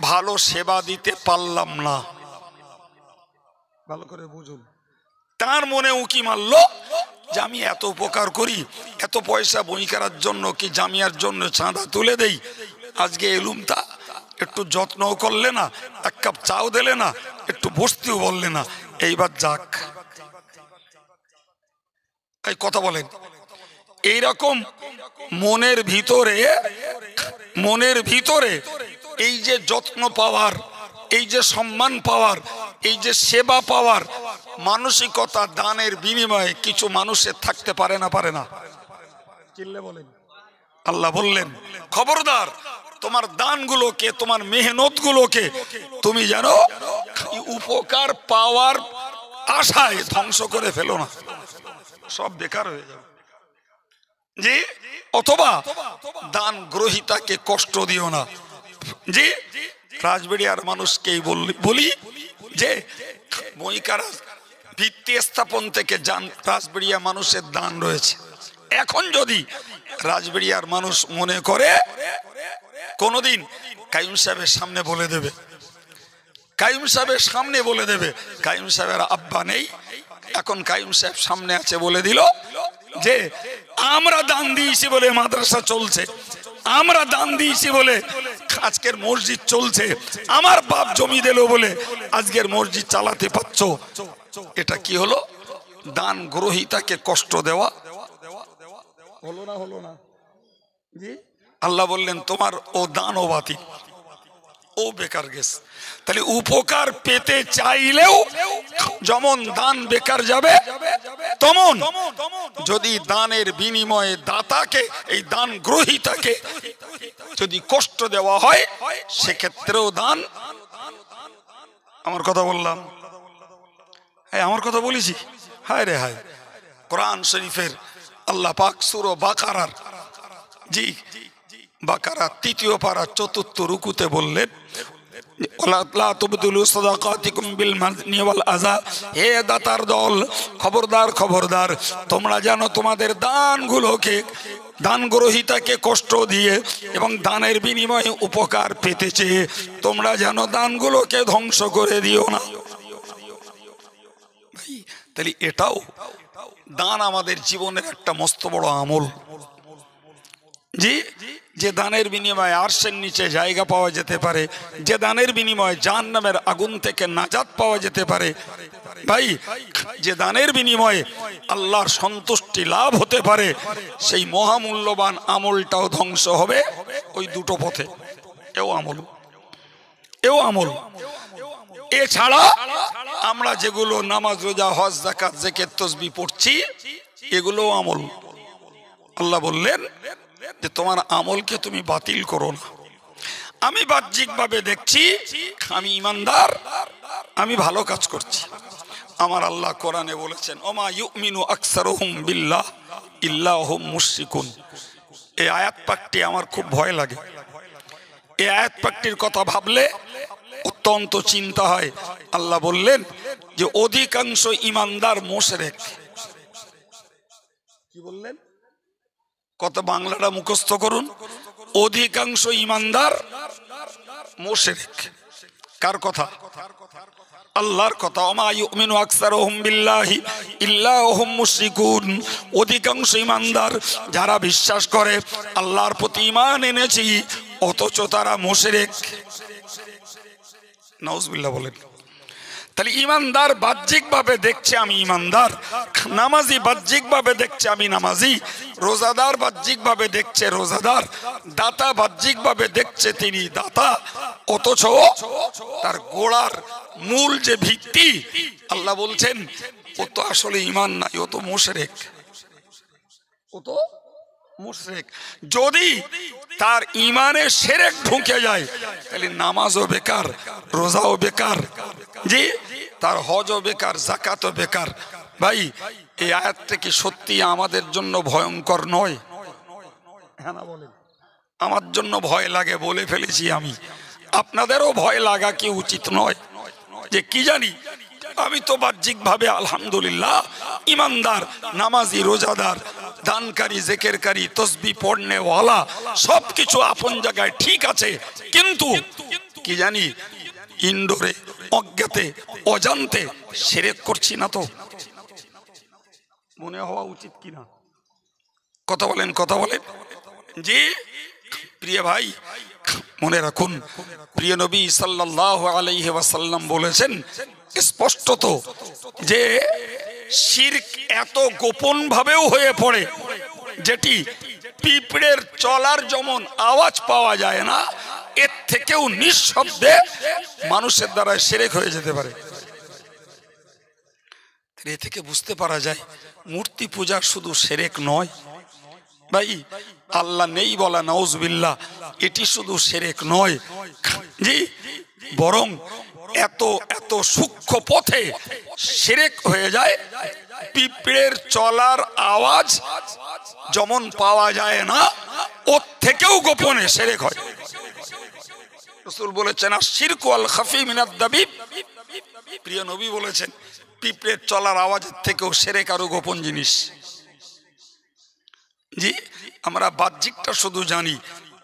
A: ভালো সেবা দিতে পারলাম না। ভালো করে বুঝুন, তার মনে উকি মারল যে আমি এত উপকার করি, এত পয়সা বইকারার জন্য কি জামিয়ার জন্য চাঁদা তুলে দেই, আজকে এলুম তা একটু যত্নও করলে না, এক কাপ চাও দিলে না, একটু বসতেও বললে না, এইবার যাক। এই কথা বলেন, এইরকম মনের ভিতরে এই যে যত্ন পাওয়ার, এই যে সম্মান পাওয়ার, এই যে সেবা পাওয়ার মানসিকতা, দানের বিনিময়ে কিছু মানুষের থাকতে পারে না, পারে না? চিল্লে বলেন। আল্লাহ বললেন, খবরদার তোমার দানগুলোকে, তোমার মেহনতগুলোকে তুমি যেন উপকার পাওয়ার আশায় ধ্বংস করে ফেলো না, সব বেকার হয়ে যাবে। জি, অথবা দান গ্রহীতাকে কষ্ট দিও না। জি, রাজবাড়িয়ার মানুষকেই বলি যে বইকারা ভিত্তি স্থাপন থেকে রাজবাড়িয়া মানুষের দান রয়েছে। এখন যদি রাজবাড়িয়ার মানুষ মনে করে কোনদিন কাইয়ুম সাহেবের সামনে বলে দেবে, কাইয়ুম সাহেবের সামনে বলে দেবে, কাইয়ুম সাহেবের আব্বা নেই, এখন কাইয়ুম সাহেব সামনে আছে, বলে দিল যে আমরা দান দিয়েছি বলে মাদ্রাসা চলছে, আমরা দান দিয়েছি বলে আজকের মসজিদ চলছে, আমার বাপ জমি দিল বলে আজকের মসজিদ চালাতে পারছো। এটা কি হলো? দান গ্রহীতাকে কষ্ট দেওয়া হলো না, হলো না? জি, আল্লাহ বললেন তোমার ও দানও বাতিল, ও বেকার গেছে। তাহলে উপকার পেতে চাইলেও যেমন দান বেকার যাবে, তেমন যদি দানের বিনিময়ে দাতাকে, এই দান গ্রহীতাকে যদি কষ্ট দেওয়া হয়, সেক্ষেত্রেও দান। আমার কথা বললাম, হ্যাঁ আমার কথা বলেছি। হায় রে হায়, কোরআন শরীফের আল্লাহ পাক সূরা বাকারার, জি বাকারা ৩য় পারা ৪র্থ রুকুতে বললেন, লা তুবতিলু সাদাকাতিকুম বিল মান্নি ওয়াল আযা, হে দাতার দল, খবরদার খবরদার, তোমরা যেন তোমাদের দানগুলোকে, দান গ্রহীতাকে কষ্ট দিয়ে এবং দানের বিনিময়ে উপকার পেতে চেয়ে তোমরা যেন দানগুলোকে ধ্বংস করে দিও না। তাহলে এটাও দান আমাদের জীবনের একটা মস্ত বড় আমল। জি, যে দানের বিনিময়ে আরশের নিচে জায়গা পাওয়া যেতে পারে, যে দানের বিনিময়ে জাহান্নামের আগুন থেকে নাজাত পাওয়া যেতে পারে, ভাই যে দানের বিনিময়ে আল্লাহর সন্তুষ্টি লাভ হতে পারে, সেই মহামূল্যবান আমলটাও ধ্বংস হবে ওই দুটো পথে। এও আমল, এও আমল। এছাড়া আমরা যেগুলো নামাজ রোজা হজ যাকাত জিকির তাসবিহ পড়ছি এগুলো আমল। আল্লাহ বললেন যে তোমার আমলকে তুমি বাতিল করো না। আমি বাহ্যিকভাবে দেখছি আমি ইমানদার, আমি ভালো কাজ করছি। আমার আল্লাহ কোরআনে বলেছেন ওমা ইউমিনু আকসারুহুম বিল্লাহ ইল্লা হুম মুশরিকুন। এই আয়াত পাকটি আমার খুব ভয় লাগে। এই আয়াত পাকটির কথা ভাবলে অত্যন্ত চিন্তা হয়। আল্লাহ বললেন যে অধিকাংশ ইমানদার মুশরিক। কি বললেন? কত বাংলাটা মুখস্থ করুন। অধিকাংশ ইমানদার মুশরিক। কার কথা? আল্লাহর কথা। ওমা ইউমিনু আকসারুহুম বিল্লাহি ইল্লা হুম মুশরিকুন। অধিকাংশ ইমানদার যারা বিশ্বাস করে আল্লাহর প্রতি ঈমান এনেছি অথচ তারা মুশরিক। নাউজুবিল্লাহ বলেন। তাহলে ইমানদার বাহ্যিকভাবে দেখছে আমি ইমানদার, নামাজি বাহ্যিকভাবে দেখছে আমি নামাজি, রোজাদার বাহ্যিকভাবে দেখছে রোজাদার, দাতা বাহ্যিকভাবে দেখছে তিনি দাতা, অথচ তার গোড়ার মূল যে ভিত্তি আল্লাহ বলছেন ও তো আসলে ঈমান নাই, ও তো মুশরিক, ও তো মুশরিক। যদি তার ঈমানে শিরক ঢুকে যায় তাহলে নামাজও বেকার, রোজাও বেকার, জি তার হজও বেকার, যাকাতও বেকার। ভাই এই আয়াতটা কি সত্যি আমাদের জন্য ভয়ঙ্কর নয়? হ্যাঁ না বলেন। আমার জন্য ভয় লাগে, বলে ফেলেছি আমি। আপনাদেরও ভয় লাগা কি উচিত নয়? যে কি জানি আমি তো বাহ্যিকভাবে আলহামদুলিল্লাহ ইমানদার, নামাজি, রোজাদার, দানকারী, জিকিরকারী, তাসবিহ পড়নেওয়ালা, সবকিছু আপন জায়গায় ঠিক আছে, কিন্তু কি জানি ইনডোরে অজ্ঞাতে অজান্তে শিরক করছি না তো? মনে হওয়া উচিত কিনা? কথা বলেন, কথা বলেন। জি প্রিয় ভাই মনে রাখুন, প্রিয় নবী সাল্লাল্লাহু আলাইহি ওয়াসাল্লাম বলেছেন স্পষ্টত যে শিরক এত গোপন ভাবেও হয়ে পড়ে যেটি পিঁপড়ের চলার যেমন আওয়াজ পাওয়া যায় না, এর থেকেও নিঃশব্দে মানুষের দ্বারা শিরক হয়ে যেতে পারে। এ থেকে বুঝতে পারা যায় মূর্তি পূজা শুধু শিরক নয় ভাই, আল্লাহ নেই বলা নাউজুবিল্লাহ এটি শুধু শিরক নয়, জি বরং এত এত সূক্ষ্ম পথে শিরক হয়ে যায়। পিঁপড়ের চলার আওয়াজ যেমন পাওয়া যায় না, ওর থেকেও গোপনে শিরক হয়। রাসূল বলেছেন আশ-শিরকু আল খাফি মিনাদ দাবিব। প্রিয় নবী বলেছেন পিঁপড়ের চলার আওয়াজের থেকেও শিরক আরো গোপন জিনিস। জি আমরা বাহ্যিকটা শুধু জানি,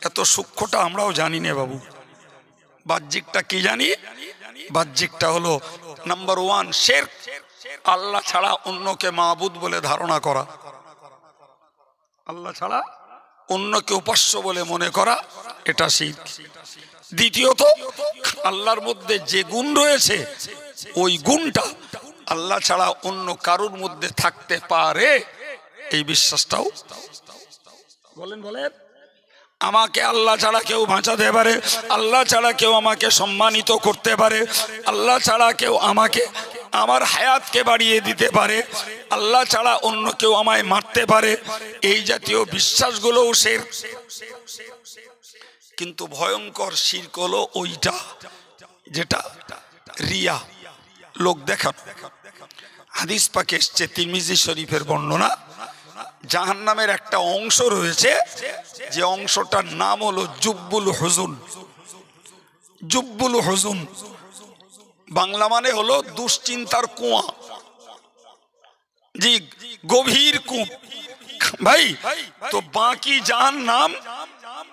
A: এত সূক্ষ্মটা আমরাও জানি না বাবু। বাহ্যিকটা কি জানি? বাহ্যিকটা হলো নাম্বার 1 শিরক, আল্লাহ ছাড়া অন্যকে মাবুদ বলে ধারণা করা, আল্লাহ ছাড়া অন্যকে উপাস্য বলে মনে করা, এটা শিরক। দ্বিতীয়ত আল্লাহর মধ্যে যে গুণ রয়েছে ওই গুণটা আল্লাহ ছাড়া অন্য কারুর মধ্যে থাকতে পারে, এই বিশ্বাসটাও। বলেন বলেন। আমাকে আল্লাহ ছাড়া কেউ বাঁচাতে পারে, আল্লাহ ছাড়া কেউ আমাকে সম্মানিত করতে পারে, আল্লাহ ছাড়া কেউ আমাকে আমার হায়াতকে বাড়িয়ে দিতে পারে, আল্লাহ ছাড়া অন্য কেউ আমায় মারতে পারে, এই জাতীয় বিশ্বাসগুলোও শিরক। কিন্তু ভয়ঙ্কর শিরক হলো ওইটা যেটা রিয়া, লোক দেখানো। হাদিস পাকে এসেছে তিরমিজি শরীফের বর্ণনা, জাহান্নামের একটা অংশ রয়েছে যে অংশটার নাম হলো জুব্বুল হুজুন। জুব্বুল হুজুন বাংলা মানে হলো দুশ্চিন্তার কুয়া, জি গভীর কূপ। ভাই তো বাকি জাহান্নাম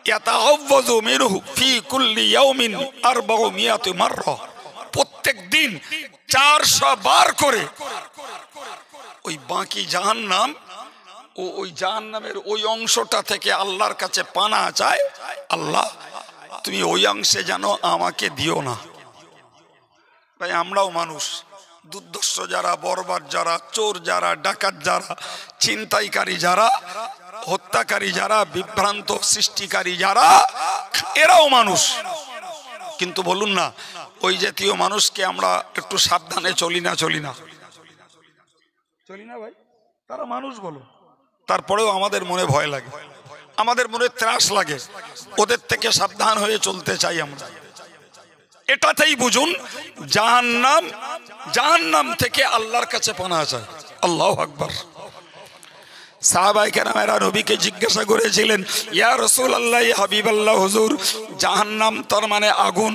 A: ইয়াতাআওয়াযু মিনহু ফি কুল্লি ইয়াউমিন 400 মাররা, প্রত্যেক দিন 400 বার করে ওই বাকি জাহান্নাম ও ওই জাহান্নামের ওই অংশটা থেকে আল্লাহর কাছে পানা চায়, আল্লাহ তুমি ওই অংশে যেন আমাকে দিও না। ভাই আমরাও মানুষ, দুর্দর্শ যারা, বর্বর যারা, চোর যারা, ডাকাত যারা, ছিনতাইকারী যারা, হত্যাকারী যারা, বিভ্রান্ত সৃষ্টিকারী যারা, এরাও মানুষ। কিন্তু বলুন না ওই জাতীয় মানুষকে আমরা একটু সাবধানে চলি না ভাই? তারা মানুষ বলো, তারপরেও আমাদের মনে ভয় লাগে, আমাদের মনে ত্রাস লাগে, ওদের থেকে সাবধান হয়ে চলতে চাই আমরা। এটাতেই বুঝুন জাহান্নাম থেকে আল্লাহর কাছে পানাহ চাই। আল্লাহু আকবার। সাহাবায়ে কেরামেরা নবীকে জিজ্ঞাসা করেছিলেন, ইয়া রাসূলুল্লাহ, ইয়া হাবিবাল্লাহ, হুজুর জাহান্নাম তার মানে আগুন,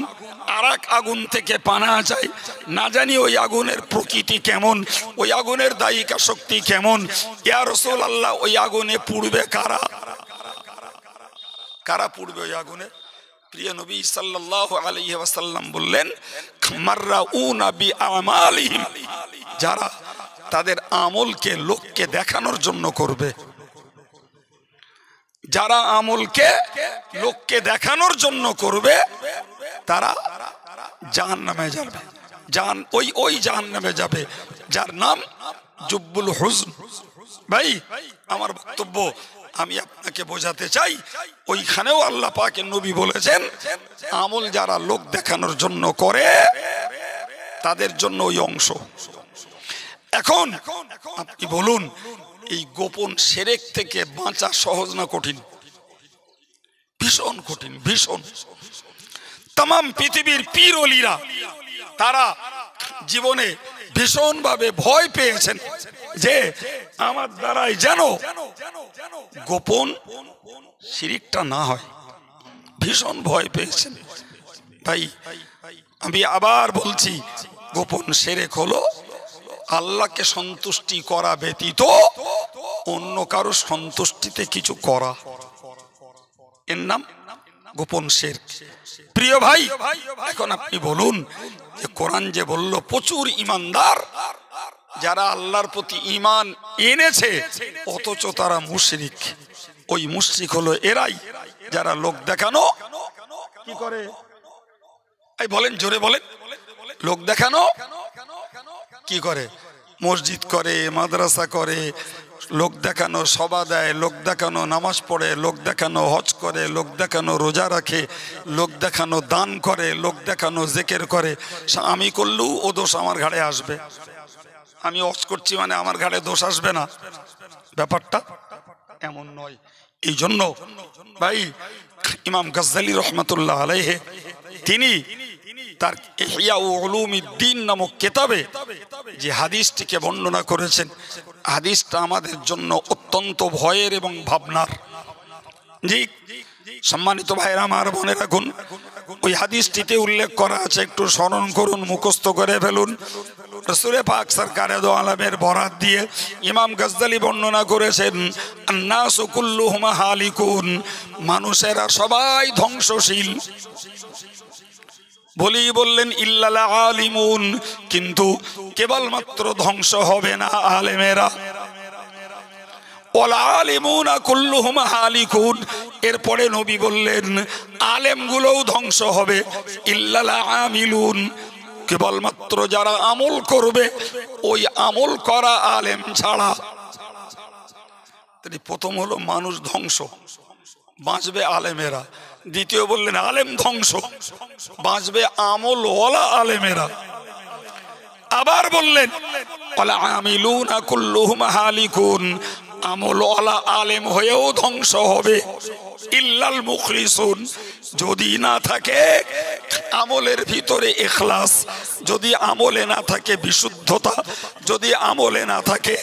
A: আরেক আগুন থেকে পানাহ চাই, না জানি ওই আগুনের প্রকৃতি কেমন, ওই আগুনের দায়িকা শক্তি কেমন। ইয়া রাসূলুল্লাহ, ওই আগুনে পুড়বে কারা? কারা পুড়বে ওই আগুনে? প্রিয় নবী সাল্লাল্লাহু আলাইহি ওয়াসাল্লাম বললেন, মাররাউনা বিআমালিহিম, যারা তাদের আমলকে লোককে দেখানোর জন্য করবে, যারা আমলকে লোককে দেখানোর জন্য করবে তারা জাহান্নামে যাবে। ওই জাহান্নামে যাবে যার নাম জুব্বুল হুজন। ভাই আমার বক্তব্য আমি আপনাকে বোঝাতে চাই, ওইখানেও আল্লাহ পাকের নবী বলেছেন আমল যারা লোক দেখানোর জন্য করে তাদের জন্য ওই অংশ। এখন আপনি বলুন, এই গোপন শিরক থেকে বাঁচা সহজ না কঠিন? ভীষণ কঠিন, ভীষণ। তাম পৃথিবীর পীর ওলিরা তারা জীবনে ভীষণ ভাবে ভয় পেয়েছেন যে আমার দ্বারাই যেন গোপন শিরকটা না হয়, ভীষণ ভয় পেয়েছেন। তাই আমি আবার বলছি, গোপন শিরক হলো আল্লাহকে সন্তুষ্টি করা ব্যতীত অন্য কারো সন্তুষ্টিতে কিছু করা, এর নাম গোপন শিরক। প্রিয় ভাই, এখন আপনি বলুন যে কোরআন যে বলল প্রচুর ইমানদার যারা আল্লাহর প্রতি ঈমান এনেছে অথচ তারা মুশরিক, ওই মুশরিক হলো এরাই যারা লোক দেখানো কি করে? এই বলেন, জোরে বলেন। লোক দেখানো কি করে? মসজিদ করে, মাদ্রাসা করে, লোক দেখানো সভা দেয়, লোক দেখানো নামাজ পড়ে, লোক দেখানো হজ করে, লোক দেখানো রোজা রাখে, লোক দেখানো দান করে, লোক দেখানো জিকির করে। আমি করলেও ও দোষ আমার ঘাড়ে আসবে, আমি হজ করছি মানে আমার ঘাড়ে দোষ আসবে না, ব্যাপারটা এমন নয়। এই জন্য ভাই ইমাম গাজ্জালী রহমাতুল্লাহ আলাইহি তিনি তার ইহয়া উলুমিদ্দিন নামক কিতাবে যে হাদিসটিকে বর্ণনা করেছেন, হাদিসটা আমাদের জন্য অত্যন্ত ভয়ের এবং ভাবনার। জি সম্মানিত ভাইরা আমার, মনে রাখুন ওই হাদিসটিতে উল্লেখ করা আছে, একটু স্মরণ করুন, মুখস্থ করে ফেলুন। রাসূল পাক সরকারে দো আলমের বরাত দিয়ে ইমাম গাজ্জালী বর্ণনা করেছেন, আন্নাসু কুল্লুহুম হালিকুন, মানুষেরা সবাই ধ্বংসশীল। বললেন ইল্লাল আলিমুন, কিন্তু কেবলমাত্র ধ্বংস হবে না আলেমেরা। ওয়াল আলিমুনা কুল্লুহুম হালিকুন, এরপরে নবী বললেন আলেমগুলোও ধ্বংস হবে। ইল্লাল আমিলুন, কেবলমাত্র যারা আমল করবে, ওই আমল করা আলেম ছাড়া। প্রথম হলো মানুষ ধ্বংস, বাঁচবে আলেমেরা। দ্বিতীয় বললেন আলেম ধ্বংস, বাঁচবে আমল ওয়ালা আলেমেরা। আবার বললেন ওয়ালা আমিলুনা কুল্লুহুম হালিকুন, আমল ওয়ালা আলেম হয়েও ধ্বংস হবে। ইল্লাল মুখলিসুন, যদি না থাকে আমলের ভিতরে ইখলাস, যদি আমলে না থাকে বিশুদ্ধতা, যদি আমলে না থাকে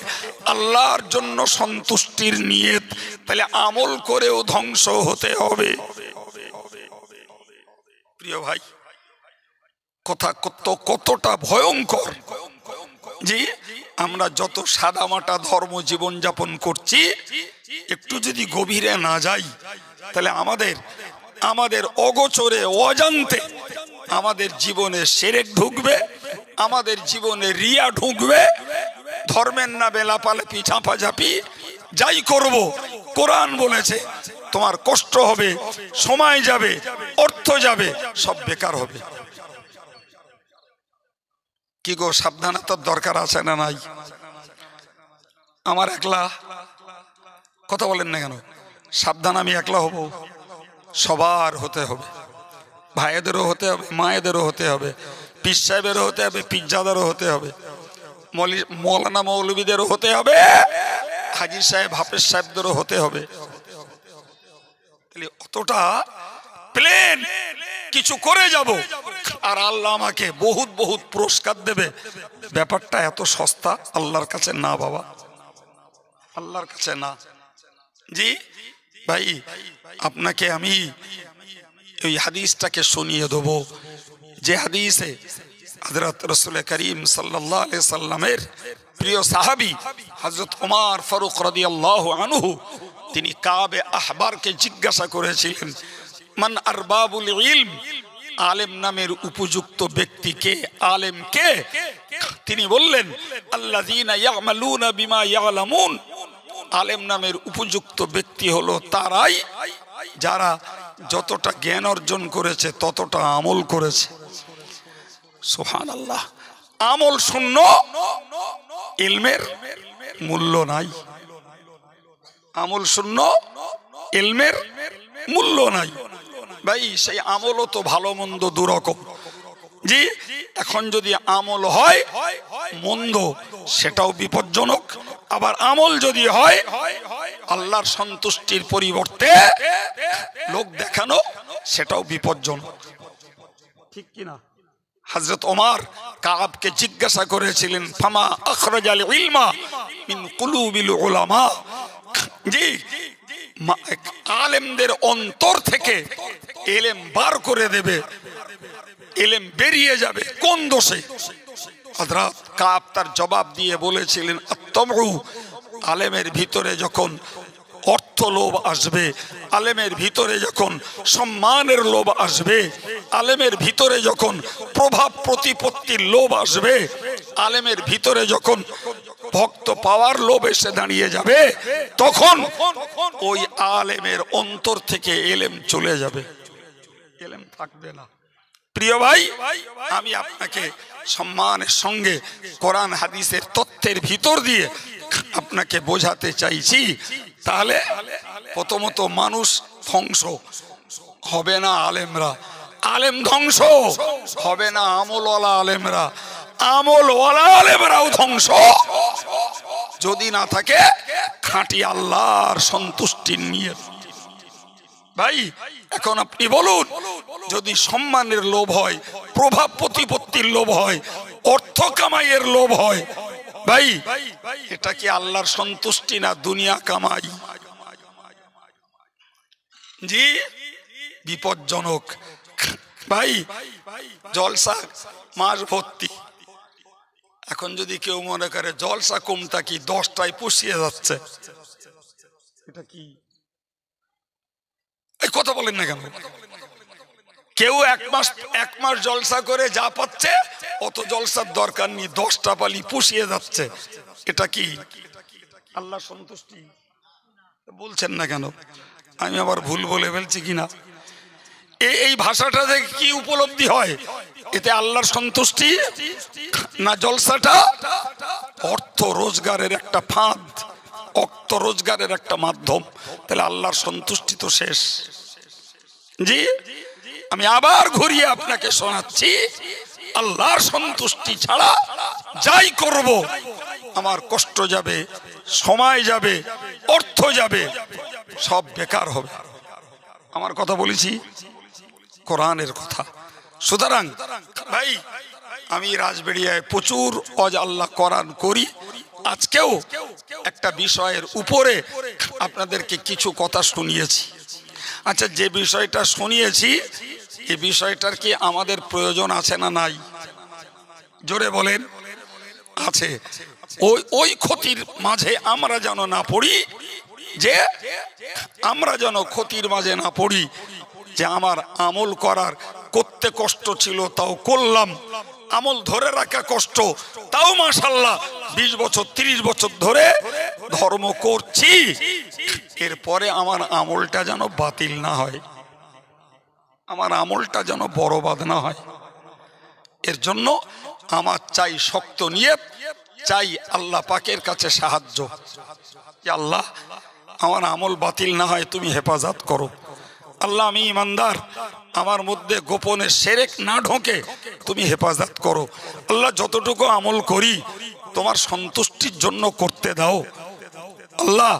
A: আল্লাহর জন্য সন্তুষ্টির নিয়ত, তাহলে আমল করেও ধ্বংস হতে হবে। প্রিয় ভাই, কথা কতটা ভয়ঙ্কর। জি আমরা যত সাদামাটা ধর্ম জীবন যাপন করছি, একটু যদি গভীরে না যাই তাহলে আমাদের অগোচরে অজান্তে আমাদের জীবনে শিরক ঢুকবে, আমাদের জীবনে রিয়া ঢুকবে। ধর্মের নামে লাপালাপি ঝাঁপাঝাঁপি যাই করব, কোরআন বলেছে তোমার কষ্ট হবে, সময় যাবে, অর্থ যাবে, সব বেকার হবে। কি গো, সাবধানতার দরকার আছে না নাই? আমার একলা কথা বলেন না কেন? সাবধান আমি একলা হব? সবার হতে হবে। ভাইদেরও হতে হবে, মায়েদেরও হতে হবে, পীর সাহেবেরও হতে হবে, পীরজাদারও হতে হবে, মৌলানা মৌলবীদেরও হতে হবে, হাজি সাহেব হাফেজ সাহেবদেরও হতে হবে। তাহলে অতটা প্লেন কিছু করে যাব আর আল্লাহ আমাকে বহুত বহুত পুরস্কার দেবে, ব্যাপারটা এত সস্তা আল্লাহর কাছে না বাবা, আল্লাহর কাছে না। জি ভাই, আপনাকে আমি ওই হাদিসটাকে শুনিয়ে দেবো যে হাদিসে হযরত রাসূল করিম সাল্লাল্লাহু আলাইহি সাল্লামের প্রিয় সাহাবী হযরত ওমর ফারুক রাদিয়াল্লাহু আনহু তিনি কাবে আহবারকে জিজ্ঞাসা করেছিলেন, মান আরবাবুল ইলম, আলেম নামের উপযুক্ত ব্যক্তি কে, আলেম কে? তিনি বললেন, আল্লাযীনা ইয়ামালুনা বিমা ইয়ালামুন, আলেম নামের উপযুক্ত ব্যক্তি হলো তারাই যারা যতটা জ্ঞান অর্জন করেছে ততটা আমল করেছে। সুবহানাল্লাহ। আমল শূন্য, ইলমের মূল্য নাই। আমল শূন্য, ইলমের মূল্য নাই। ভাই সেই আমলও তো ভালো মন্দ দুরকম। জি, এখন যদি আমল হয় মন্দ সেটাও বিপজ্জনক, আবার আমল যদি হয় আল্লাহর সন্তুষ্টির পরিবর্তে লোক দেখানো সেটাও বিপজ্জনক, ঠিক কিনা? হযরত ওমর কাবকে জিজ্ঞাসা করেছিলেন, ফামা আখরাজাল ইলমা মিন কুলুবিল উলামা, জি আলেমদের অন্তর থেকে ইলম বার করে দেবে, ইলম বেরিয়ে যাবে কোন দোষে? হযরত কাব তার জবাব দিয়ে বলেছিলেন, আত-তামউ, আলেমের ভিতরে যখন অর্থ লোভ আসবে, আলেমের ভিতরে যখন সম্মানের লোভ আসবে, আলেমের ভিতরে যখন প্রভাব প্রতিপত্তির লোভ আসবে, আলেমের ভিতরে যখন ভক্ত পাওয়ার লোভ এসে দাঁড়িয়ে যাবে, তখন ওই আলেমের অন্তর থেকে ইলম চলে যাবে, ইলম থাকবে না। প্রিয় ভাই, আমি আপনাকে সম্মানের সঙ্গে কোরআন হাদিসের তথ্যের ভিতর দিয়ে আপনাকে বোঝাতে চাইছি। তাহলে প্রথমত মানুষ ধ্বংস হবে না আলেমরা, আলেম ধ্বংস হবে না আমলওয়ালা আলেমরা, আমলওয়ালা আলেমরাও ধ্বংস যদি না থাকে খাঁটি আল্লাহর সন্তুষ্টি নিয়ে। ভাই এখন আপনি বলুন, যদি সম্মানের লোভ হয়, প্রভাব প্রতিপত্তির লোভ হয়, অর্থ কামাইয়ের লোভ হয়, ভাই এটা কি আল্লাহর সন্তুষ্টি না দুনিয়া কামাই? জি বিপজ্জনক। ভাই জলসা মাস ভর্তি, এখন যদি কেউ মনে করে জলসা কমটা কি 10টায় পুষিয়ে যাচ্ছে, এটা কি কথা বলেন না কেন? কেউ এক মাস জলসা করে যা পাচ্ছে অত জলসার দরকার নেই, 10টা পালি পুষিয়ে যাচ্ছে, এটা কি আল্লাহ সন্তুষ্টি? বলছেন না কেন? আমি আবার ভুল বলে ফেলছি কিনা? এই ভাষাটা থেকে কি উপলব্ধি হয়? এতে আল্লাহর সন্তুষ্টি না জলসাটা অর্থ রোজগারের একটা ফাঁদ, অর্থ রোজগারের একটা মাধ্যম, তাহলে আল্লাহর সন্তুষ্টি তো শেষ। জি আমি আবার ঘুরিয়ে আপনাকে শোনাচ্ছি, আল্লাহর সন্তুষ্টি ছাড়া যাই করব আমার কষ্ট যাবে, সময় যাবে, অর্থ যাবে, সব বেকার হবে। আমার কথা বলেছি কোরআনের কথা। সুতরাং ভাই আমি রাজবেড়িয়ায় প্রচুর ওয়াজ আল্লাহ কোরআন করি, আজকেও একটা বিষয়ের উপরে আপনাদেরকে কিছু কথা শুনিয়েছি। আচ্ছা, যে বিষয়টা শুনিয়েছি এই বিষয়টার কি আমাদের প্রয়োজন আছে না নাই? জোরে বলেন। আছে। ওই ক্ষতির মাঝে আমরা যেন না পড়ি, যে আমরা যেন ক্ষতির মাঝে না পড়ি যে আমার আমল করতে কষ্ট ছিল তাও করলাম, আমল ধরে রাখা কষ্ট তাও মাশাআল্লাহ 20 বছর 30 বছর ধরে ধর্ম করছি, এরপরে আমার আমলটা যেন বাতিল না হয়, আমার আমলটা যেন বরবাদ না হয়। এর জন্য আমার চাই শক্ত নিয়ত, চাই আল্লাহ পাকের কাছে সাহায্য, যে আল্লাহ আমার আমল বাতিল না হয় তুমি হেফাজত করো। আল্লাহ আমি ইমানদার, আমার মধ্যে গোপনে শিরক না ঢোকে তুমি হেফাজত করো। আল্লাহ যতটুকু আমল করি তোমার সন্তুষ্টির জন্য করতে দাও। আল্লাহ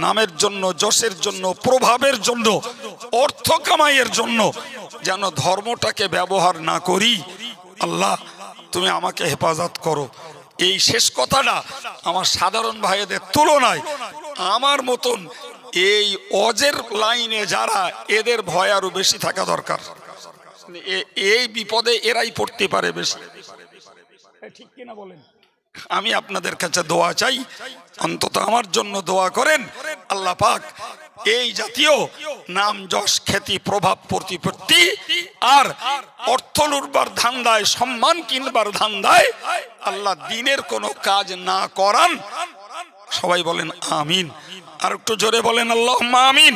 A: নামের জন্য, যশের জন্য, প্রভাবের জন্য, অর্থ কামাইয়ের জন্য যেন ধর্মটাকে ব্যবহার না করি। আল্লাহ তুমি আমাকে হেফাজত করো। এই শেষ কথাটা আমার সাধারণ ভাইদের তুলনায় আমার মতন এই অজের লাইনে যারা, এদের ভয় আরো বেশি থাকা দরকার। এই বিপদে এরাই পড়তে পারে বেশি, ঠিক কিনা বলেন? আমি আপনাদের কাছে দোয়া চাই, অন্তত আমার জন্য দোয়া করেন। আল্লাহ পাক এই জাতীয় নাম, যশ, খ্যাতি, প্রভাব, প্রতিপত্তি আর অর্থ লুটবার ধান্দায়, সম্মান কিনবার ধান্দায় আল্লাহ দিনের কোনো কাজ না করান। সবাই বলেন আমিন। আর একটু জোরে বলেন আল্লাহুম্মা আমিন।